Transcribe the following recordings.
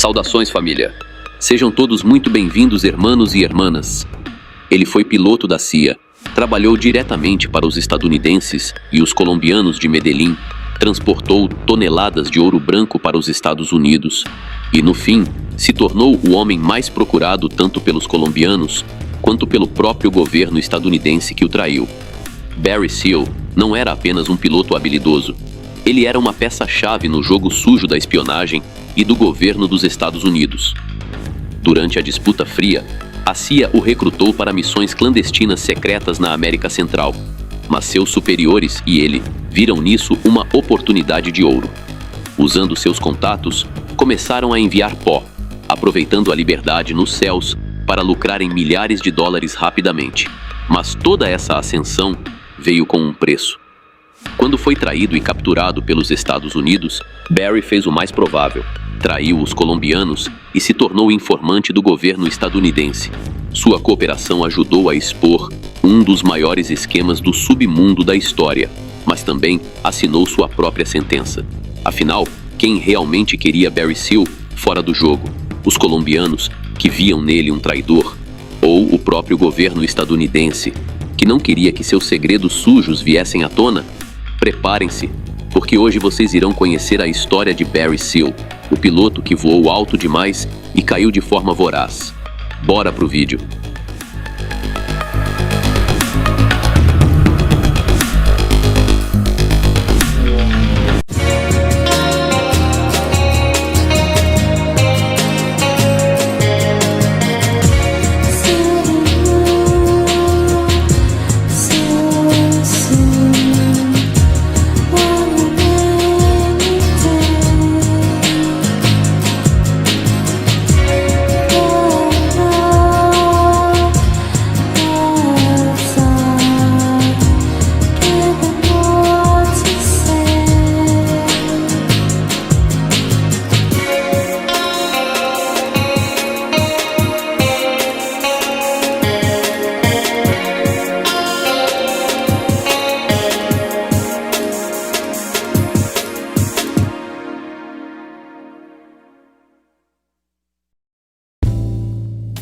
Saudações, família. Sejam todos muito bem-vindos, hermanos e hermanas. Ele foi piloto da CIA, trabalhou diretamente para os estadunidenses e os colombianos de Medellín, transportou toneladas de ouro branco para os Estados Unidos e, no fim, se tornou o homem mais procurado tanto pelos colombianos quanto pelo próprio governo estadunidense que o traiu. Barry Seal não era apenas um piloto habilidoso. Ele era uma peça-chave no jogo sujo da espionagem e do governo dos Estados Unidos. Durante a disputa fria, a CIA o recrutou para missões clandestinas secretas na América Central, mas seus superiores e ele viram nisso uma oportunidade de ouro. Usando seus contatos, começaram a enviar pó, aproveitando a liberdade nos céus para lucrar em milhares de dólares rapidamente. Mas toda essa ascensão veio com um preço. Quando foi traído e capturado pelos Estados Unidos, Barry fez o mais provável. Traiu os colombianos e se tornou informante do governo estadunidense. Sua cooperação ajudou a expor um dos maiores esquemas do submundo da história, mas também assinou sua própria sentença. Afinal, quem realmente queria Barry Seal fora do jogo? Os colombianos, que viam nele um traidor, ou o próprio governo estadunidense, que não queria que seus segredos sujos viessem à tona? Preparem-se, porque hoje vocês irão conhecer a história de Barry Seal, o piloto que voou alto demais e caiu de forma voraz. Bora pro vídeo.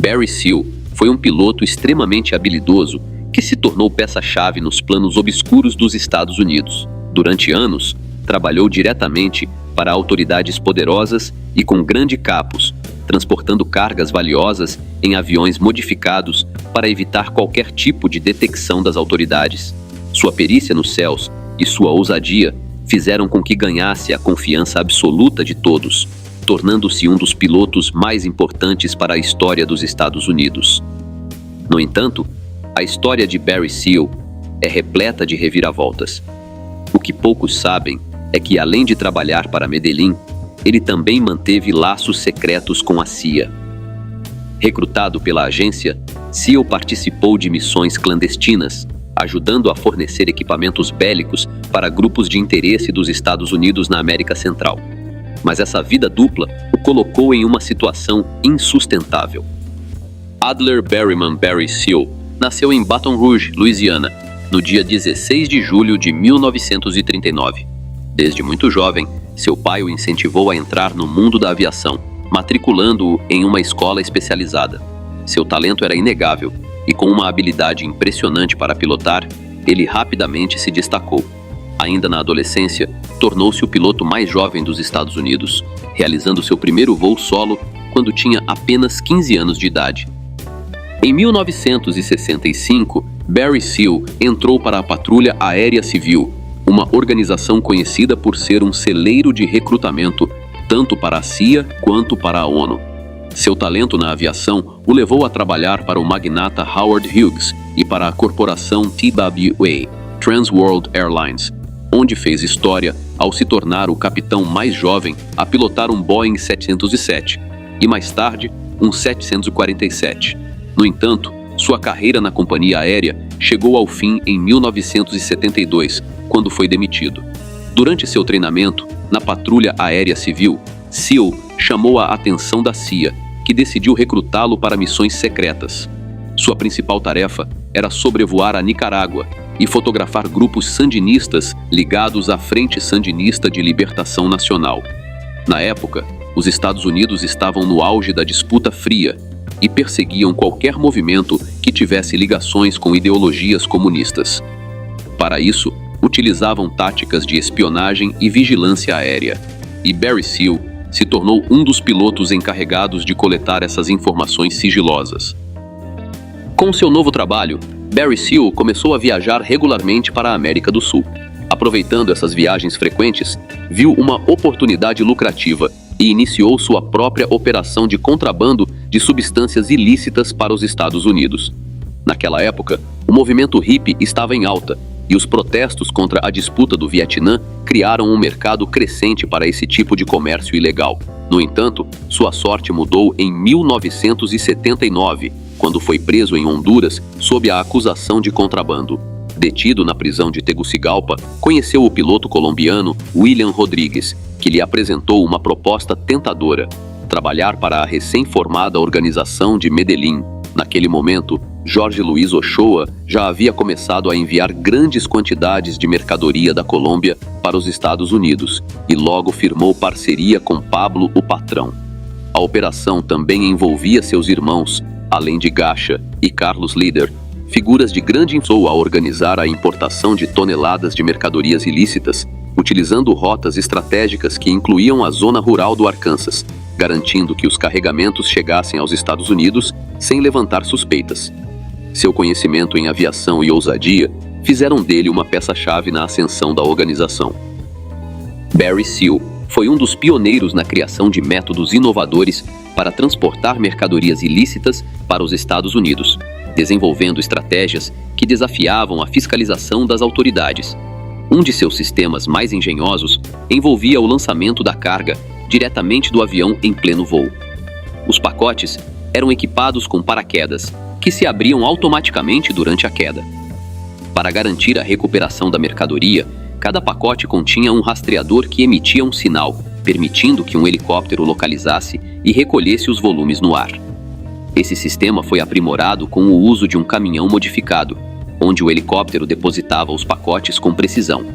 Barry Seal foi um piloto extremamente habilidoso que se tornou peça-chave nos planos obscuros dos Estados Unidos. Durante anos, trabalhou diretamente para autoridades poderosas e com grande capos, transportando cargas valiosas em aviões modificados para evitar qualquer tipo de detecção das autoridades. Sua perícia nos céus e sua ousadia fizeram com que ganhasse a confiança absoluta de todos, tornando-se um dos pilotos mais importantes para a história dos Estados Unidos. No entanto, a história de Barry Seal é repleta de reviravoltas. O que poucos sabem é que, além de trabalhar para Medellín, ele também manteve laços secretos com a CIA. Recrutado pela agência, Seal participou de missões clandestinas, ajudando a fornecer equipamentos bélicos para grupos de interesse dos Estados Unidos na América Central. Mas essa vida dupla o colocou em uma situação insustentável. Adler Berryman Barry Seal nasceu em Baton Rouge, Louisiana, no dia 16 de julho de 1939. Desde muito jovem, seu pai o incentivou a entrar no mundo da aviação, matriculando-o em uma escola especializada. Seu talento era inegável e, com uma habilidade impressionante para pilotar, ele rapidamente se destacou. Ainda na adolescência, tornou-se o piloto mais jovem dos Estados Unidos, realizando seu primeiro voo solo quando tinha apenas 15 anos de idade. Em 1965, Barry Seal entrou para a Patrulha Aérea Civil, uma organização conhecida por ser um celeiro de recrutamento tanto para a CIA quanto para a ONU. Seu talento na aviação o levou a trabalhar para o magnata Howard Hughes e para a corporação TWA, Trans World Airlines, onde fez história ao se tornar o capitão mais jovem a pilotar um Boeing 707 e, mais tarde, um 747. No entanto, sua carreira na companhia aérea chegou ao fim em 1972, quando foi demitido. Durante seu treinamento na Patrulha Aérea Civil, Seal chamou a atenção da CIA, que decidiu recrutá-lo para missões secretas. Sua principal tarefa era sobrevoar a Nicarágua e fotografar grupos sandinistas ligados à Frente Sandinista de Libertação Nacional. Na época, Os Estados Unidos estavam no auge da disputa fria e perseguiam qualquer movimento que tivesse ligações com ideologias comunistas. Para isso, utilizavam táticas de espionagem e vigilância aérea, e Barry Seal se tornou um dos pilotos encarregados de coletar essas informações sigilosas. Com seu novo trabalho, Barry Seal começou a viajar regularmente para a América do Sul. Aproveitando essas viagens frequentes, viu uma oportunidade lucrativa e iniciou sua própria operação de contrabando de substâncias ilícitas para os Estados Unidos. Naquela época, o movimento hippie estava em alta e os protestos contra a disputa do Vietnã criaram um mercado crescente para esse tipo de comércio ilegal. No entanto, sua sorte mudou em 1979, quando foi preso em Honduras sob a acusação de contrabando. Detido na prisão de Tegucigalpa, conheceu o piloto colombiano William Rodrigues, que lhe apresentou uma proposta tentadora: trabalhar para a recém-formada organização de Medellín. Naquele momento, Jorge Luiz Ochoa já havia começado a enviar grandes quantidades de mercadoria da Colômbia para os Estados Unidos e logo firmou parceria com Pablo o Patrão. A operação também envolvia seus irmãos, além de Gacha e Carlos Líder, figuras de grande influência a organizar a importação de toneladas de mercadorias ilícitas, utilizando rotas estratégicas que incluíam a zona rural do Arkansas, garantindo que os carregamentos chegassem aos Estados Unidos sem levantar suspeitas. Seu conhecimento em aviação e ousadia fizeram dele uma peça-chave na ascensão da organização. Barry Seal foi um dos pioneiros na criação de métodos inovadores para transportar mercadorias ilícitas para os Estados Unidos, desenvolvendo estratégias que desafiavam a fiscalização das autoridades. Um de seus sistemas mais engenhosos envolvia o lançamento da carga diretamente do avião em pleno voo. Os pacotes eram equipados com paraquedas, que se abriam automaticamente durante a queda. Para garantir a recuperação da mercadoria, cada pacote continha um rastreador que emitia um sinal, permitindo que um helicóptero localizasse e recolhesse os volumes no ar. Esse sistema foi aprimorado com o uso de um caminhão modificado, onde o helicóptero depositava os pacotes com precisão.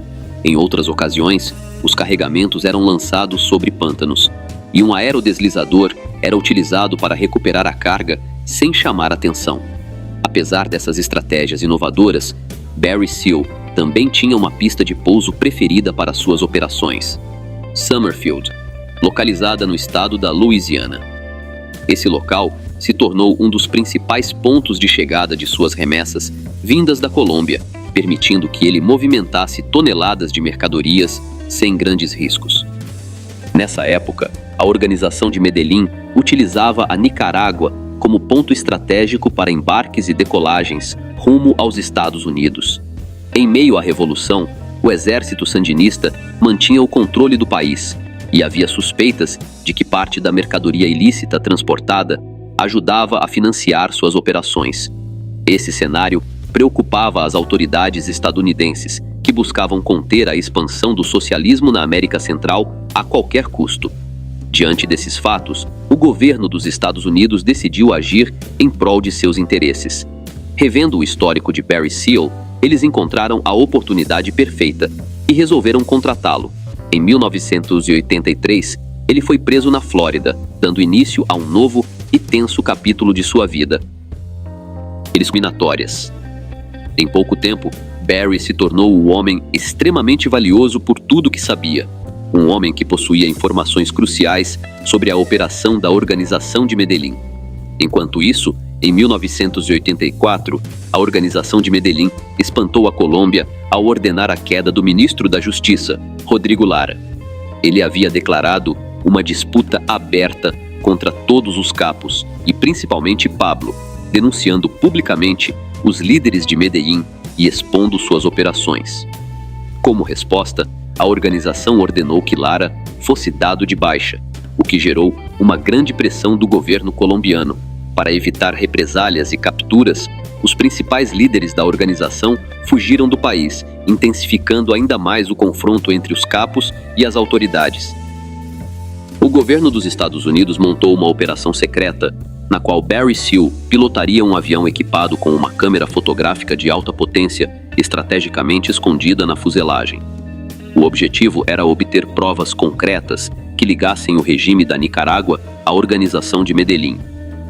Em outras ocasiões, os carregamentos eram lançados sobre pântanos, e um aerodeslizador era utilizado para recuperar a carga sem chamar atenção. Apesar dessas estratégias inovadoras, Barry Seal também tinha uma pista de pouso preferida para suas operações: Summerfield, localizada no estado da Louisiana. Esse local se tornou um dos principais pontos de chegada de suas remessas vindas da Colômbia, permitindo que ele movimentasse toneladas de mercadorias sem grandes riscos. Nessa época, a organização de Medellín utilizava a Nicarágua como ponto estratégico para embarques e decolagens rumo aos Estados Unidos. Em meio à revolução, o exército sandinista mantinha o controle do país e havia suspeitas de que parte da mercadoria ilícita transportada ajudava a financiar suas operações. Esse cenário preocupava as autoridades estadunidenses, que buscavam conter a expansão do socialismo na América Central a qualquer custo. Diante desses fatos, o governo dos Estados Unidos decidiu agir em prol de seus interesses. Revendo o histórico de Barry Seal, eles encontraram a oportunidade perfeita e resolveram contratá-lo. Em 1983, ele foi preso na Flórida, dando início a um novo e tenso capítulo de sua vida. Eliminatórias. Em pouco tempo, Barry se tornou um homem extremamente valioso por tudo que sabia. Um homem que possuía informações cruciais sobre a operação da organização de Medellín. Enquanto isso, em 1984, a organização de Medellín espantou a Colômbia ao ordenar a queda do ministro da Justiça, Rodrigo Lara. Ele havia declarado uma disputa aberta contra todos os capos, e principalmente Pablo, denunciando publicamente os líderes de Medellín e expondo suas operações. Como resposta, a organização ordenou que Lara fosse dado de baixa, o que gerou uma grande pressão do governo colombiano. Para evitar represálias e capturas, os principais líderes da organização fugiram do país, intensificando ainda mais o confronto entre os capos e as autoridades. O governo dos Estados Unidos montou uma operação secreta, na qual Barry Seal pilotaria um avião equipado com uma câmera fotográfica de alta potência, estrategicamente escondida na fuselagem. O objetivo era obter provas concretas que ligassem o regime da Nicarágua à organização de Medellín.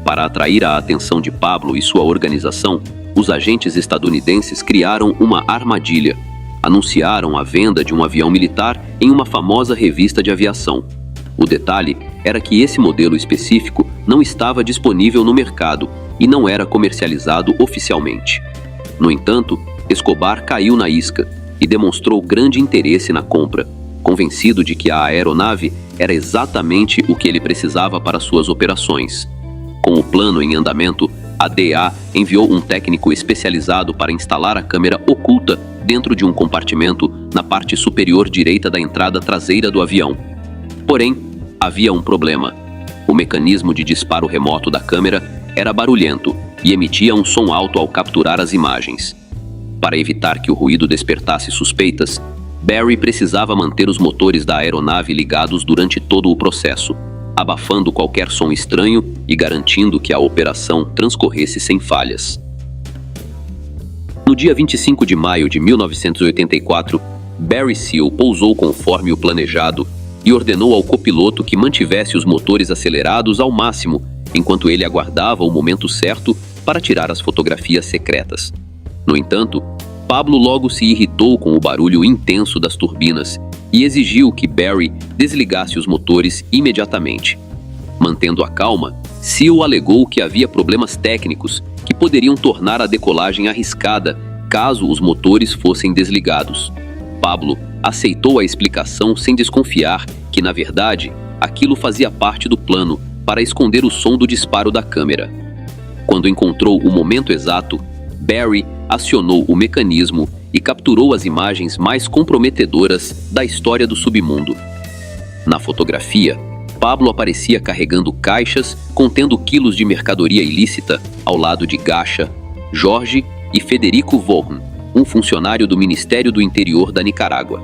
Para atrair a atenção de Pablo e sua organização, os agentes estadunidenses criaram uma armadilha. Anunciaram a venda de um avião militar em uma famosa revista de aviação. O detalhe era que esse modelo específico não estava disponível no mercado e não era comercializado oficialmente. No entanto, Escobar caiu na isca e demonstrou grande interesse na compra, convencido de que a aeronave era exatamente o que ele precisava para suas operações. Com o plano em andamento, a DEA enviou um técnico especializado para instalar a câmera oculta dentro de um compartimento na parte superior direita da entrada traseira do avião. Porém, havia um problema. O mecanismo de disparo remoto da câmera era barulhento e emitia um som alto ao capturar as imagens. Para evitar que o ruído despertasse suspeitas, Barry precisava manter os motores da aeronave ligados durante todo o processo, abafando qualquer som estranho e garantindo que a operação transcorresse sem falhas. No dia 25 de maio de 1984, Barry Seal pousou conforme o planejado e ordenou ao copiloto que mantivesse os motores acelerados ao máximo, enquanto ele aguardava o momento certo para tirar as fotografias secretas. No entanto, Pablo logo se irritou com o barulho intenso das turbinas e exigiu que Barry desligasse os motores imediatamente. Mantendo a calma, Seal alegou que havia problemas técnicos que poderiam tornar a decolagem arriscada caso os motores fossem desligados. Pablo aceitou a explicação sem desconfiar que, na verdade, aquilo fazia parte do plano para esconder o som do disparo da câmera. Quando encontrou o momento exato, Barry acionou o mecanismo e capturou as imagens mais comprometedoras da história do submundo. Na fotografia, Pablo aparecia carregando caixas contendo quilos de mercadoria ilícita ao lado de Gacha, Jorge e Federico Vorn, um funcionário do Ministério do Interior da Nicarágua.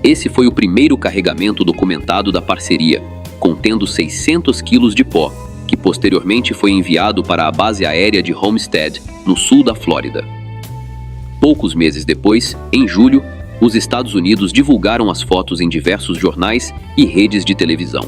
Esse foi o primeiro carregamento documentado da parceria, contendo 600 quilos de pó, que posteriormente foi enviado para a base aérea de Homestead, no sul da Flórida. Poucos meses depois, em julho, os Estados Unidos divulgaram as fotos em diversos jornais e redes de televisão.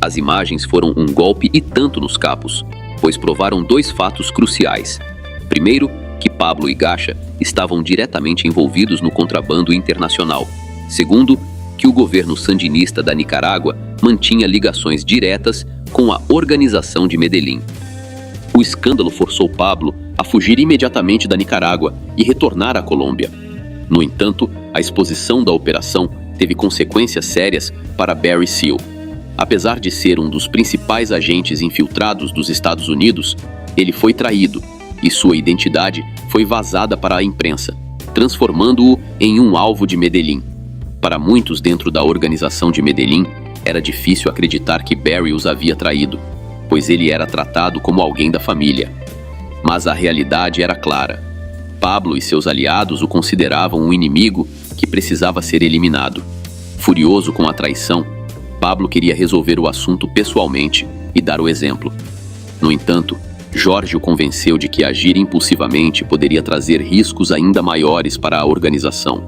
As imagens foram um golpe e tanto nos capos, pois provaram dois fatos cruciais. Primeiro, que Pablo e Gacha estavam diretamente envolvidos no contrabando internacional. Segundo, que o governo sandinista da Nicarágua mantinha ligações diretas com a organização de Medellín. O escândalo forçou Pablo a fugir imediatamente da Nicarágua e retornar à Colômbia. No entanto, a exposição da operação teve consequências sérias para Barry Seal. Apesar de ser um dos principais agentes infiltrados dos Estados Unidos, ele foi traído e sua identidade foi vazada para a imprensa, transformando-o em um alvo de Medellín. Para muitos dentro da organização de Medellín, era difícil acreditar que Barry os havia traído, pois ele era tratado como alguém da família. Mas a realidade era clara. Pablo e seus aliados o consideravam um inimigo que precisava ser eliminado. Furioso com a traição, Pablo queria resolver o assunto pessoalmente e dar o exemplo. No entanto, Jorge o convenceu de que agir impulsivamente poderia trazer riscos ainda maiores para a organização.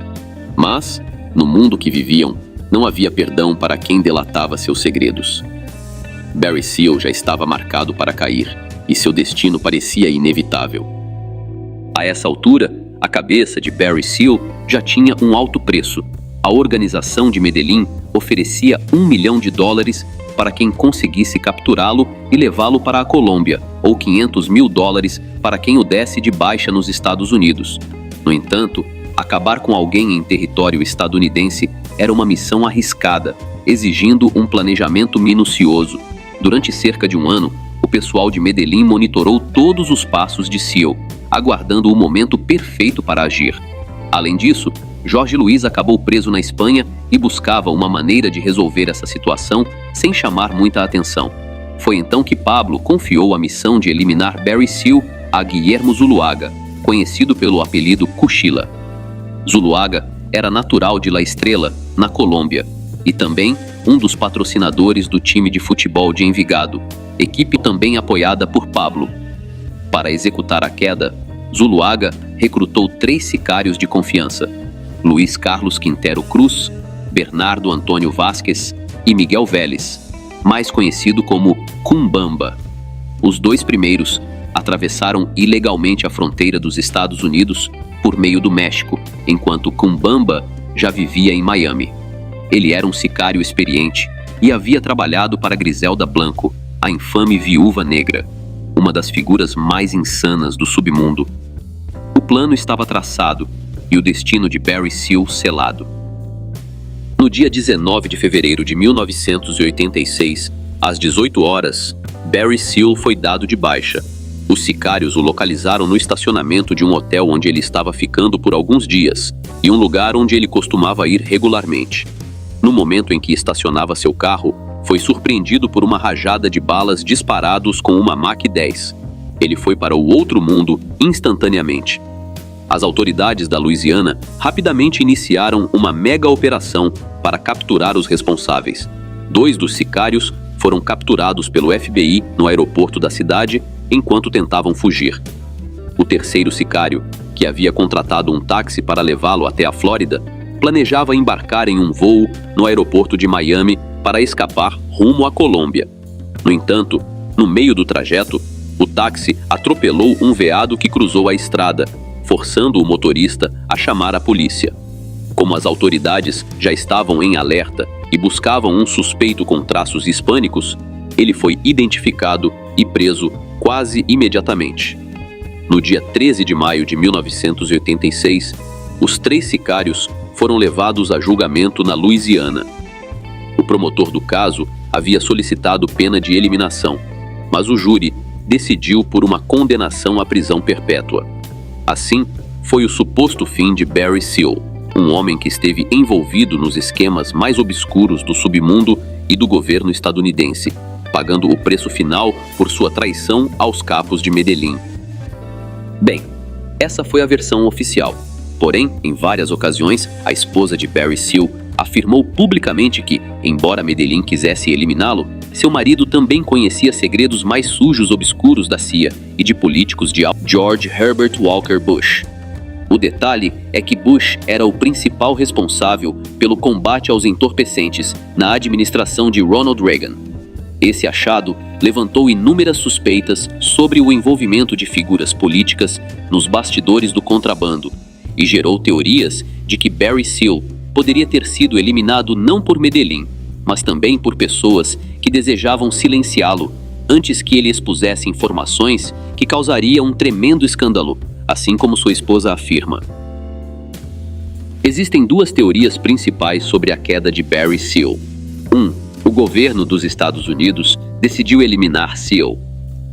Mas, no mundo que viviam, não havia perdão para quem delatava seus segredos. Barry Seal já estava marcado para cair, e seu destino parecia inevitável. A essa altura, a cabeça de Barry Seal já tinha um alto preço. A organização de Medellín oferecia $1 milhão para quem conseguisse capturá-lo e levá-lo para a Colômbia, ou $500 mil para quem o desse de baixa nos Estados Unidos. No entanto, acabar com alguém em território estadunidense era uma missão arriscada, exigindo um planejamento minucioso. Durante cerca de um ano, o pessoal de Medellín monitorou todos os passos de Seal, aguardando o momento perfeito para agir. Além disso, Jorge Luiz acabou preso na Espanha e buscava uma maneira de resolver essa situação sem chamar muita atenção. Foi então que Pablo confiou a missão de eliminar Barry Seal a Guillermo Zuluaga, conhecido pelo apelido Cuchilla. Zuluaga era natural de La Estrela, na Colômbia, e também um dos patrocinadores do time de futebol de Envigado, equipe também apoiada por Pablo. Para executar a queda, Zuluaga recrutou 3 sicários de confiança: Luiz Carlos Quintero Cruz, Bernardo Antônio Vasquez e Miguel Vélez, mais conhecido como Kumbamba. Os dois primeiros atravessaram ilegalmente a fronteira dos Estados Unidos por meio do México, enquanto Kumbamba já vivia em Miami. Ele era um sicário experiente e havia trabalhado para Griselda Blanco, a infame Viúva Negra, uma das figuras mais insanas do submundo. O plano estava traçado e o destino de Barry Seal selado. No dia 19 de fevereiro de 1986, às 18 horas, Barry Seal foi dado de baixa. Os sicários o localizaram no estacionamento de um hotel onde ele estava ficando por alguns dias e um lugar onde ele costumava ir regularmente. No momento em que estacionava seu carro, foi surpreendido por uma rajada de balas disparados com uma Mac 10. Ele foi para o outro mundo instantaneamente. As autoridades da Louisiana rapidamente iniciaram uma mega operação para capturar os responsáveis. 2 dos sicários foram capturados pelo FBI no aeroporto da cidade enquanto tentavam fugir. O terceiro sicário, que havia contratado um táxi para levá-lo até a Flórida, planejava embarcar em um voo no aeroporto de Miami para escapar rumo à Colômbia. No entanto, no meio do trajeto, o táxi atropelou um veado que cruzou a estrada, forçando o motorista a chamar a polícia. Como as autoridades já estavam em alerta e buscavam um suspeito com traços hispânicos, ele foi identificado e preso quase imediatamente. No dia 13 de maio de 1986, os 3 sicários foram levados a julgamento na Louisiana. O promotor do caso havia solicitado pena de eliminação, mas o júri decidiu por uma condenação à prisão perpétua. Assim, foi o suposto fim de Barry Seal, um homem que esteve envolvido nos esquemas mais obscuros do submundo e do governo estadunidense, pagando o preço final por sua traição aos capos de Medellín. Bem, essa foi a versão oficial. Porém, em várias ocasiões, a esposa de Barry Seal afirmou publicamente que, embora Medellín quisesse eliminá-lo, seu marido também conhecia segredos mais sujos obscuros da CIA e de políticos de George Herbert Walker Bush. O detalhe é que Bush era o principal responsável pelo combate aos entorpecentes na administração de Ronald Reagan. Esse achado levantou inúmeras suspeitas sobre o envolvimento de figuras políticas nos bastidores do contrabando e gerou teorias de que Barry Seal poderia ter sido eliminado não por Medellín, mas também por pessoas que desejavam silenciá-lo antes que ele expusesse informações que causariam um tremendo escândalo, assim como sua esposa afirma. Existem 2 teorias principais sobre a queda de Barry Seal. 1. O governo dos Estados Unidos decidiu eliminar Seal.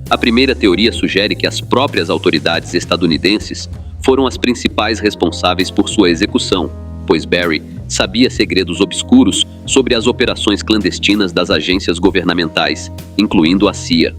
A primeira teoria sugere que as próprias autoridades estadunidenses foram as principais responsáveis por sua execução, pois Barry sabia segredos obscuros sobre as operações clandestinas das agências governamentais, incluindo a CIA.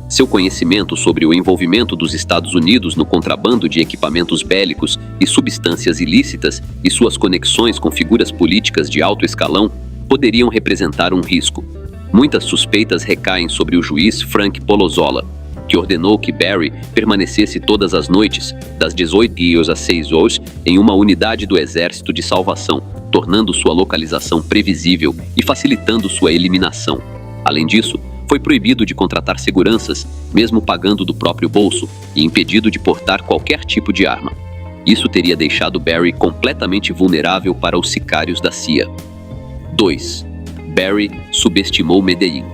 Seu conhecimento sobre o envolvimento dos Estados Unidos no contrabando de equipamentos bélicos e substâncias ilícitas e suas conexões com figuras políticas de alto escalão poderiam representar um risco. Muitas suspeitas recaem sobre o juiz Frank Polozola, que ordenou que Barry permanecesse todas as noites, das 18 às 6 horas, em uma unidade do Exército de Salvação, tornando sua localização previsível e facilitando sua eliminação. Além disso, foi proibido de contratar seguranças, mesmo pagando do próprio bolso, e impedido de portar qualquer tipo de arma. Isso teria deixado Barry completamente vulnerável para os sicários da CIA. 2. Barry subestimou Medellín.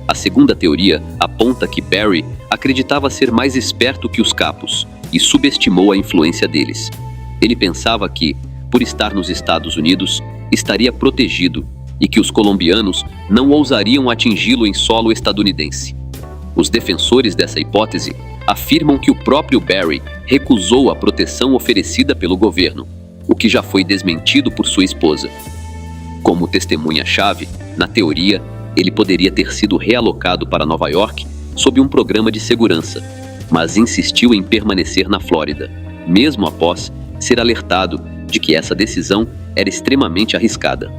A segunda teoria aponta que Barry acreditava ser mais esperto que os capos e subestimou a influência deles. Ele pensava que, por estar nos Estados Unidos, estaria protegido e que os colombianos não ousariam atingi-lo em solo estadunidense. Os defensores dessa hipótese afirmam que o próprio Barry recusou a proteção oferecida pelo governo, o que já foi desmentido por sua esposa. Como testemunha-chave, na teoria, ele poderia ter sido realocado para Nova York sob um programa de segurança, mas insistiu em permanecer na Flórida, mesmo após ser alertado de que essa decisão era extremamente arriscada.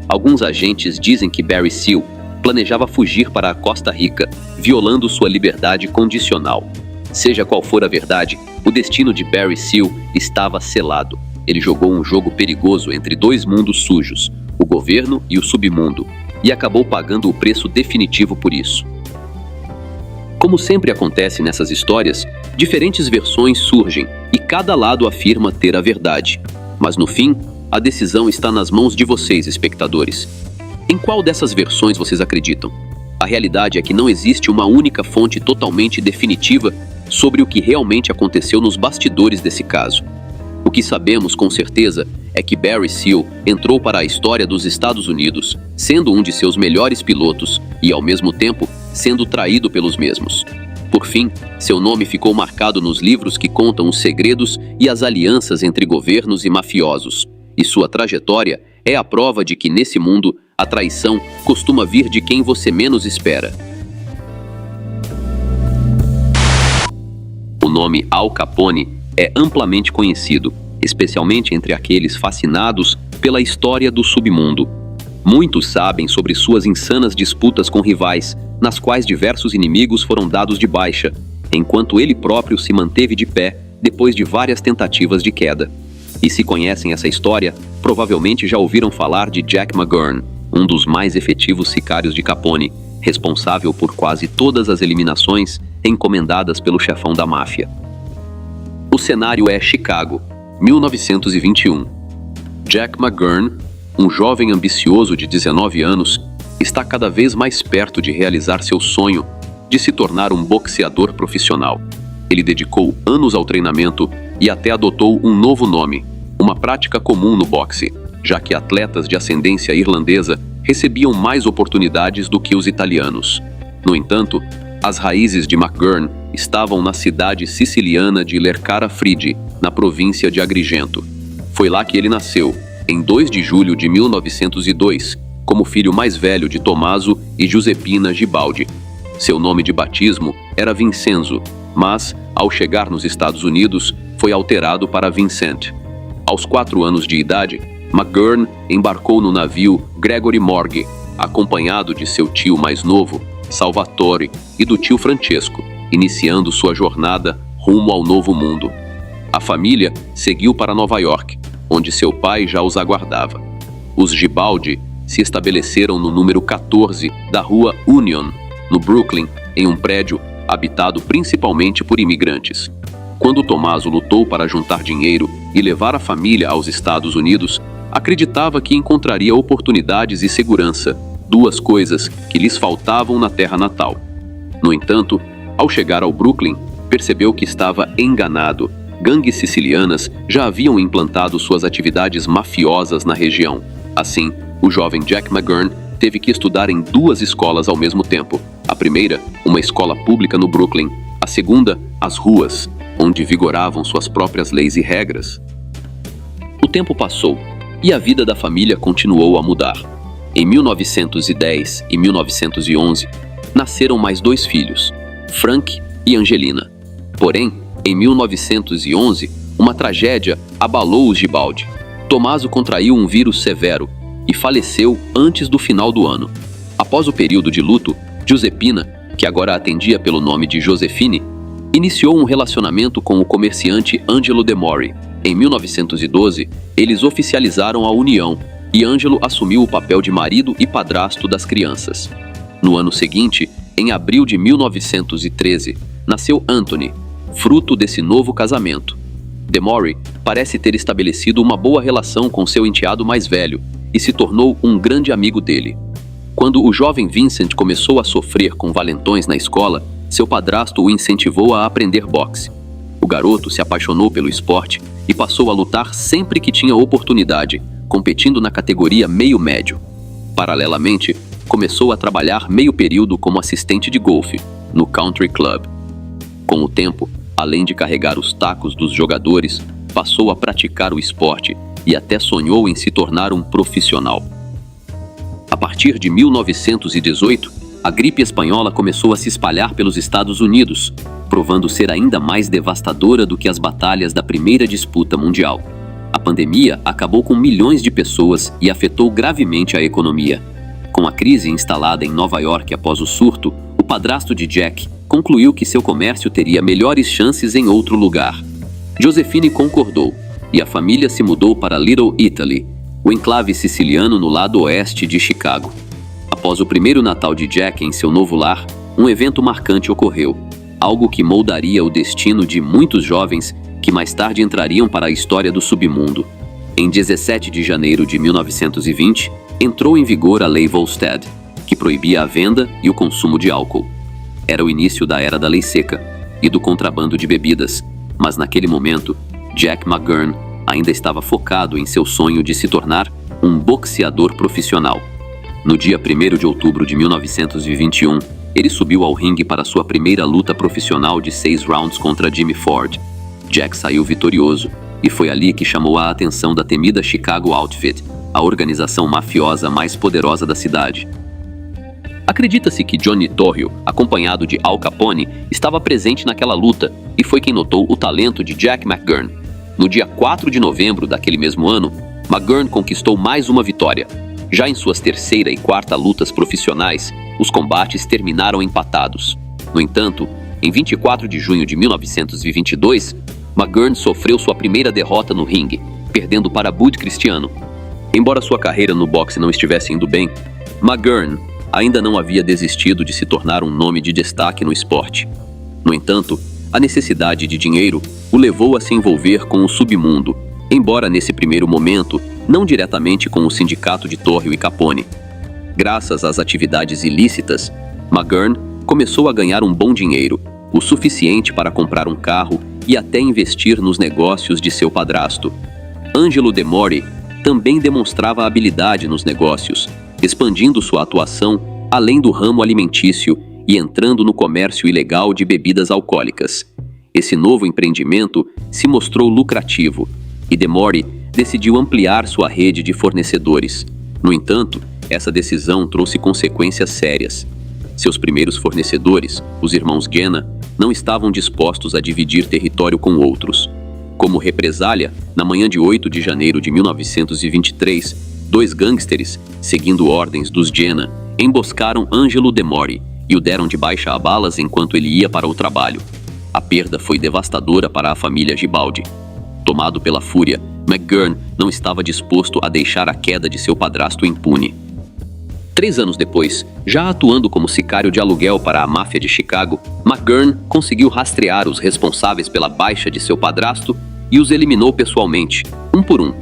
Alguns agentes dizem que Barry Seal planejava fugir para a Costa Rica, violando sua liberdade condicional. Seja qual for a verdade, o destino de Barry Seal estava selado. Ele jogou um jogo perigoso entre 2 mundos sujos, o governo e o submundo, e acabou pagando o preço definitivo por isso. Como sempre acontece nessas histórias, diferentes versões surgem e cada lado afirma ter a verdade. Mas no fim, a decisão está nas mãos de vocês, espectadores. Em qual dessas versões vocês acreditam? A realidade é que não existe uma única fonte totalmente definitiva sobre o que realmente aconteceu nos bastidores desse caso. O que sabemos com certeza é que Barry Seal entrou para a história dos Estados Unidos, sendo um de seus melhores pilotos e, ao mesmo tempo, sendo traído pelos mesmos. Por fim, seu nome ficou marcado nos livros que contam os segredos e as alianças entre governos e mafiosos. E sua trajetória é a prova de que, nesse mundo, a traição costuma vir de quem você menos espera. O nome Al Capone é amplamente conhecido, especialmente entre aqueles fascinados pela história do submundo. Muitos sabem sobre suas insanas disputas com rivais, nas quais diversos inimigos foram dados de baixa, enquanto ele próprio se manteve de pé depois de várias tentativas de queda. E se conhecem essa história, provavelmente já ouviram falar de Jack McGurn, um dos mais efetivos sicários de Capone, responsável por quase todas as eliminações encomendadas pelo chefão da máfia. O cenário é Chicago, 1921. Jack McGurn, um jovem ambicioso de 19 anos, está cada vez mais perto de realizar seu sonho de se tornar um boxeador profissional. Ele dedicou anos ao treinamento e até adotou um novo nome, uma prática comum no boxe, já que atletas de ascendência irlandesa recebiam mais oportunidades do que os italianos. No entanto, as raízes de McGurn estavam na cidade siciliana de Lercara Fridi, na província de Agrigento. Foi lá que ele nasceu, em 2 de julho de 1902, como filho mais velho de Tommaso e Giuseppina Gibaldi. Seu nome de batismo era Vincenzo, mas, ao chegar nos Estados Unidos, foi alterado para Vincent. Aos 4 anos de idade, McGurn embarcou no navio Gregory Morgue, acompanhado de seu tio mais novo, Salvatore, e do tio Francesco, iniciando sua jornada rumo ao novo mundo. A família seguiu para Nova York, onde seu pai já os aguardava. Os Gibaldi se estabeleceram no número 14 da rua Union, no Brooklyn, em um prédio habitado principalmente por imigrantes. Quando Tommaso lutou para juntar dinheiro e levar a família aos Estados Unidos, acreditava que encontraria oportunidades e segurança, 2 coisas que lhes faltavam na terra natal. No entanto, ao chegar ao Brooklyn, percebeu que estava enganado. Gangues sicilianas já haviam implantado suas atividades mafiosas na região. Assim, o jovem Jack McGurn teve que estudar em 2 escolas ao mesmo tempo. A primeira, uma escola pública no Brooklyn. A segunda, as ruas, onde vigoravam suas próprias leis e regras. O tempo passou e a vida da família continuou a mudar. Em 1910 e 1911, nasceram mais 2 filhos, Frank e Angelina. Porém, em 1911, uma tragédia abalou os Gibaldi. Tommaso contraiu um vírus severo e faleceu antes do final do ano. Após o período de luto, Giuseppina, que agora atendia pelo nome de Josefine, iniciou um relacionamento com o comerciante Angelo De Mori. Em 1912, eles oficializaram a união e Angelo assumiu o papel de marido e padrasto das crianças. No ano seguinte, em abril de 1913, nasceu Anthony, fruto desse novo casamento. De Mori parece ter estabelecido uma boa relação com seu enteado mais velho e se tornou um grande amigo dele. Quando o jovem Vincent começou a sofrer com valentões na escola, seu padrasto o incentivou a aprender boxe. O garoto se apaixonou pelo esporte e passou a lutar sempre que tinha oportunidade, competindo na categoria meio-médio. Paralelamente, começou a trabalhar meio período como assistente de golfe, no Country Club. Com o tempo, além de carregar os tacos dos jogadores, passou a praticar o esporte e até sonhou em se tornar um profissional. A partir de 1918, a gripe espanhola começou a se espalhar pelos Estados Unidos, provando ser ainda mais devastadora do que as batalhas da primeira disputa mundial. A pandemia acabou com milhões de pessoas e afetou gravemente a economia. Com a crise instalada em Nova York após o surto, o padrasto de Jack concluiu que seu comércio teria melhores chances em outro lugar. Josefine concordou, e a família se mudou para Little Italy, o enclave siciliano no lado oeste de Chicago. Após o primeiro Natal de Jack em seu novo lar, um evento marcante ocorreu, algo que moldaria o destino de muitos jovens que mais tarde entrariam para a história do submundo. Em 17 de janeiro de 1920, entrou em vigor a Lei Volstead, que proibia a venda e o consumo de álcool. Era o início da Era da Lei Seca e do contrabando de bebidas, mas naquele momento, Jack McGurn ainda estava focado em seu sonho de se tornar um boxeador profissional. No dia 1º de outubro de 1921, ele subiu ao ringue para sua primeira luta profissional de 6 rounds contra Jimmy Ford. Jack saiu vitorioso, e foi ali que chamou a atenção da temida Chicago Outfit, a organização mafiosa mais poderosa da cidade. Acredita-se que Johnny Torrio, acompanhado de Al Capone, estava presente naquela luta e foi quem notou o talento de Jack McGurn. No dia 4 de novembro daquele mesmo ano, McGurn conquistou mais uma vitória. Já em suas terceira e quarta lutas profissionais, os combates terminaram empatados. No entanto, em 24 de junho de 1922, McGurn sofreu sua primeira derrota no ringue, perdendo para Bud Cristiano. Embora sua carreira no boxe não estivesse indo bem, McGurn ainda não havia desistido de se tornar um nome de destaque no esporte. No entanto, a necessidade de dinheiro o levou a se envolver com o submundo, embora nesse primeiro momento não diretamente com o sindicato de Torrio e Capone. Graças às atividades ilícitas, McGurn começou a ganhar um bom dinheiro, o suficiente para comprar um carro e até investir nos negócios de seu padrasto. Angelo DeMori também demonstrava habilidade nos negócios, expandindo sua atuação além do ramo alimentício e entrando no comércio ilegal de bebidas alcoólicas. Esse novo empreendimento se mostrou lucrativo e DeMori decidiu ampliar sua rede de fornecedores. No entanto, essa decisão trouxe consequências sérias. Seus primeiros fornecedores, os irmãos Guena, não estavam dispostos a dividir território com outros. Como represália, na manhã de 8 de janeiro de 1923, 2 gangsters, seguindo ordens dos Guena, emboscaram Angelo DeMori e o deram de baixa a balas enquanto ele ia para o trabalho. A perda foi devastadora para a família Gibaldi. Tomado pela fúria, McGurn não estava disposto a deixar a queda de seu padrasto impune. 3 anos depois, já atuando como sicário de aluguel para a máfia de Chicago, McGurn conseguiu rastrear os responsáveis pela baixa de seu padrasto e os eliminou pessoalmente, um por um.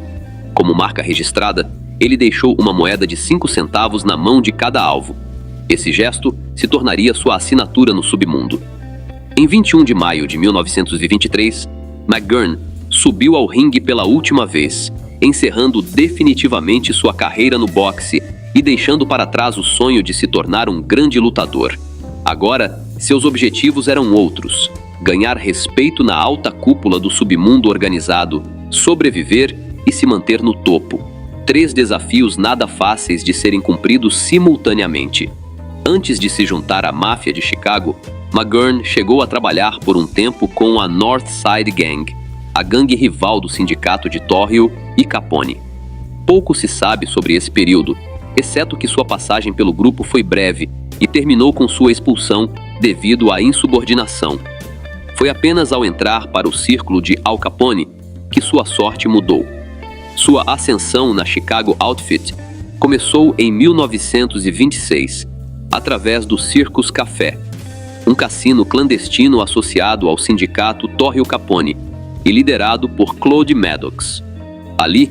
Como marca registrada, ele deixou uma moeda de 5 centavos na mão de cada alvo. Esse gesto se tornaria sua assinatura no submundo. Em 21 de maio de 1923, McGurn subiu ao ringue pela última vez, encerrando definitivamente sua carreira no boxe e deixando para trás o sonho de se tornar um grande lutador. Agora, seus objetivos eram outros: ganhar respeito na alta cúpula do submundo organizado, sobreviver e se manter no topo. 3 desafios nada fáceis de serem cumpridos simultaneamente. Antes de se juntar à máfia de Chicago, McGurn chegou a trabalhar por um tempo com a North Side Gang, a gangue rival do sindicato de Torrio e Capone. Pouco se sabe sobre esse período, exceto que sua passagem pelo grupo foi breve e terminou com sua expulsão devido à insubordinação. Foi apenas ao entrar para o círculo de Al Capone que sua sorte mudou. Sua ascensão na Chicago Outfit começou em 1926, através do Circus Café, um cassino clandestino associado ao sindicato Torrio Capone e liderado por Claude Maddox. Ali,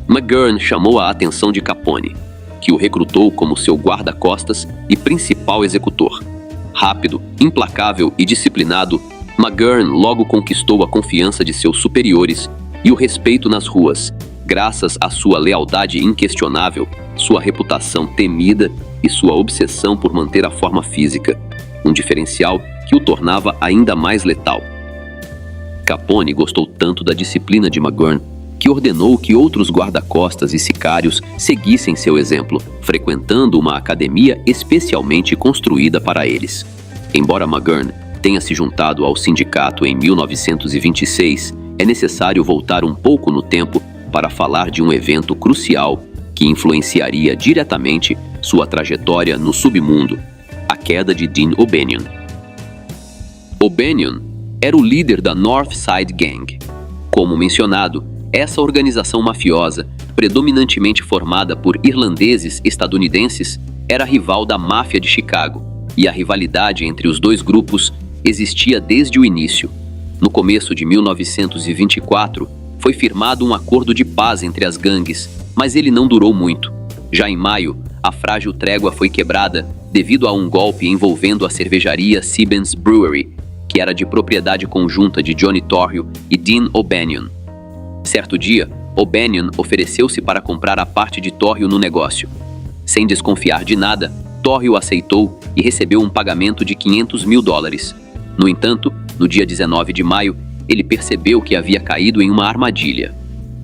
McGurn chamou a atenção de Capone, que o recrutou como seu guarda-costas e principal executor. Rápido, implacável e disciplinado, McGurn logo conquistou a confiança de seus superiores e o respeito nas ruas, graças à sua lealdade inquestionável, sua reputação temida e sua obsessão por manter a forma física, um diferencial que o tornava ainda mais letal. Capone gostou tanto da disciplina de McGurn que ordenou que outros guarda-costas e sicários seguissem seu exemplo, frequentando uma academia especialmente construída para eles. Embora McGurn tenha se juntado ao sindicato em 1926, é necessário voltar um pouco no tempo para falar de um evento crucial que influenciaria diretamente sua trajetória no submundo: a queda de Dean O'Banion. O'Banion era o líder da North Side Gang. Como mencionado, essa organização mafiosa predominantemente formada por irlandeses estadunidenses, era rival da máfia de Chicago, e a rivalidade entre os dois grupos existia desde o início. No começo de 1924, foi firmado um acordo de paz entre as gangues, mas ele não durou muito. Já em maio, a frágil trégua foi quebrada devido a um golpe envolvendo a cervejaria Sibbins Brewery, que era de propriedade conjunta de Johnny Torrio e Dean O'Banion. Certo dia, O'Banion ofereceu-se para comprar a parte de Torrio no negócio. Sem desconfiar de nada, Torrio aceitou e recebeu um pagamento de $500.000. No entanto, no dia 19 de maio, ele percebeu que havia caído em uma armadilha.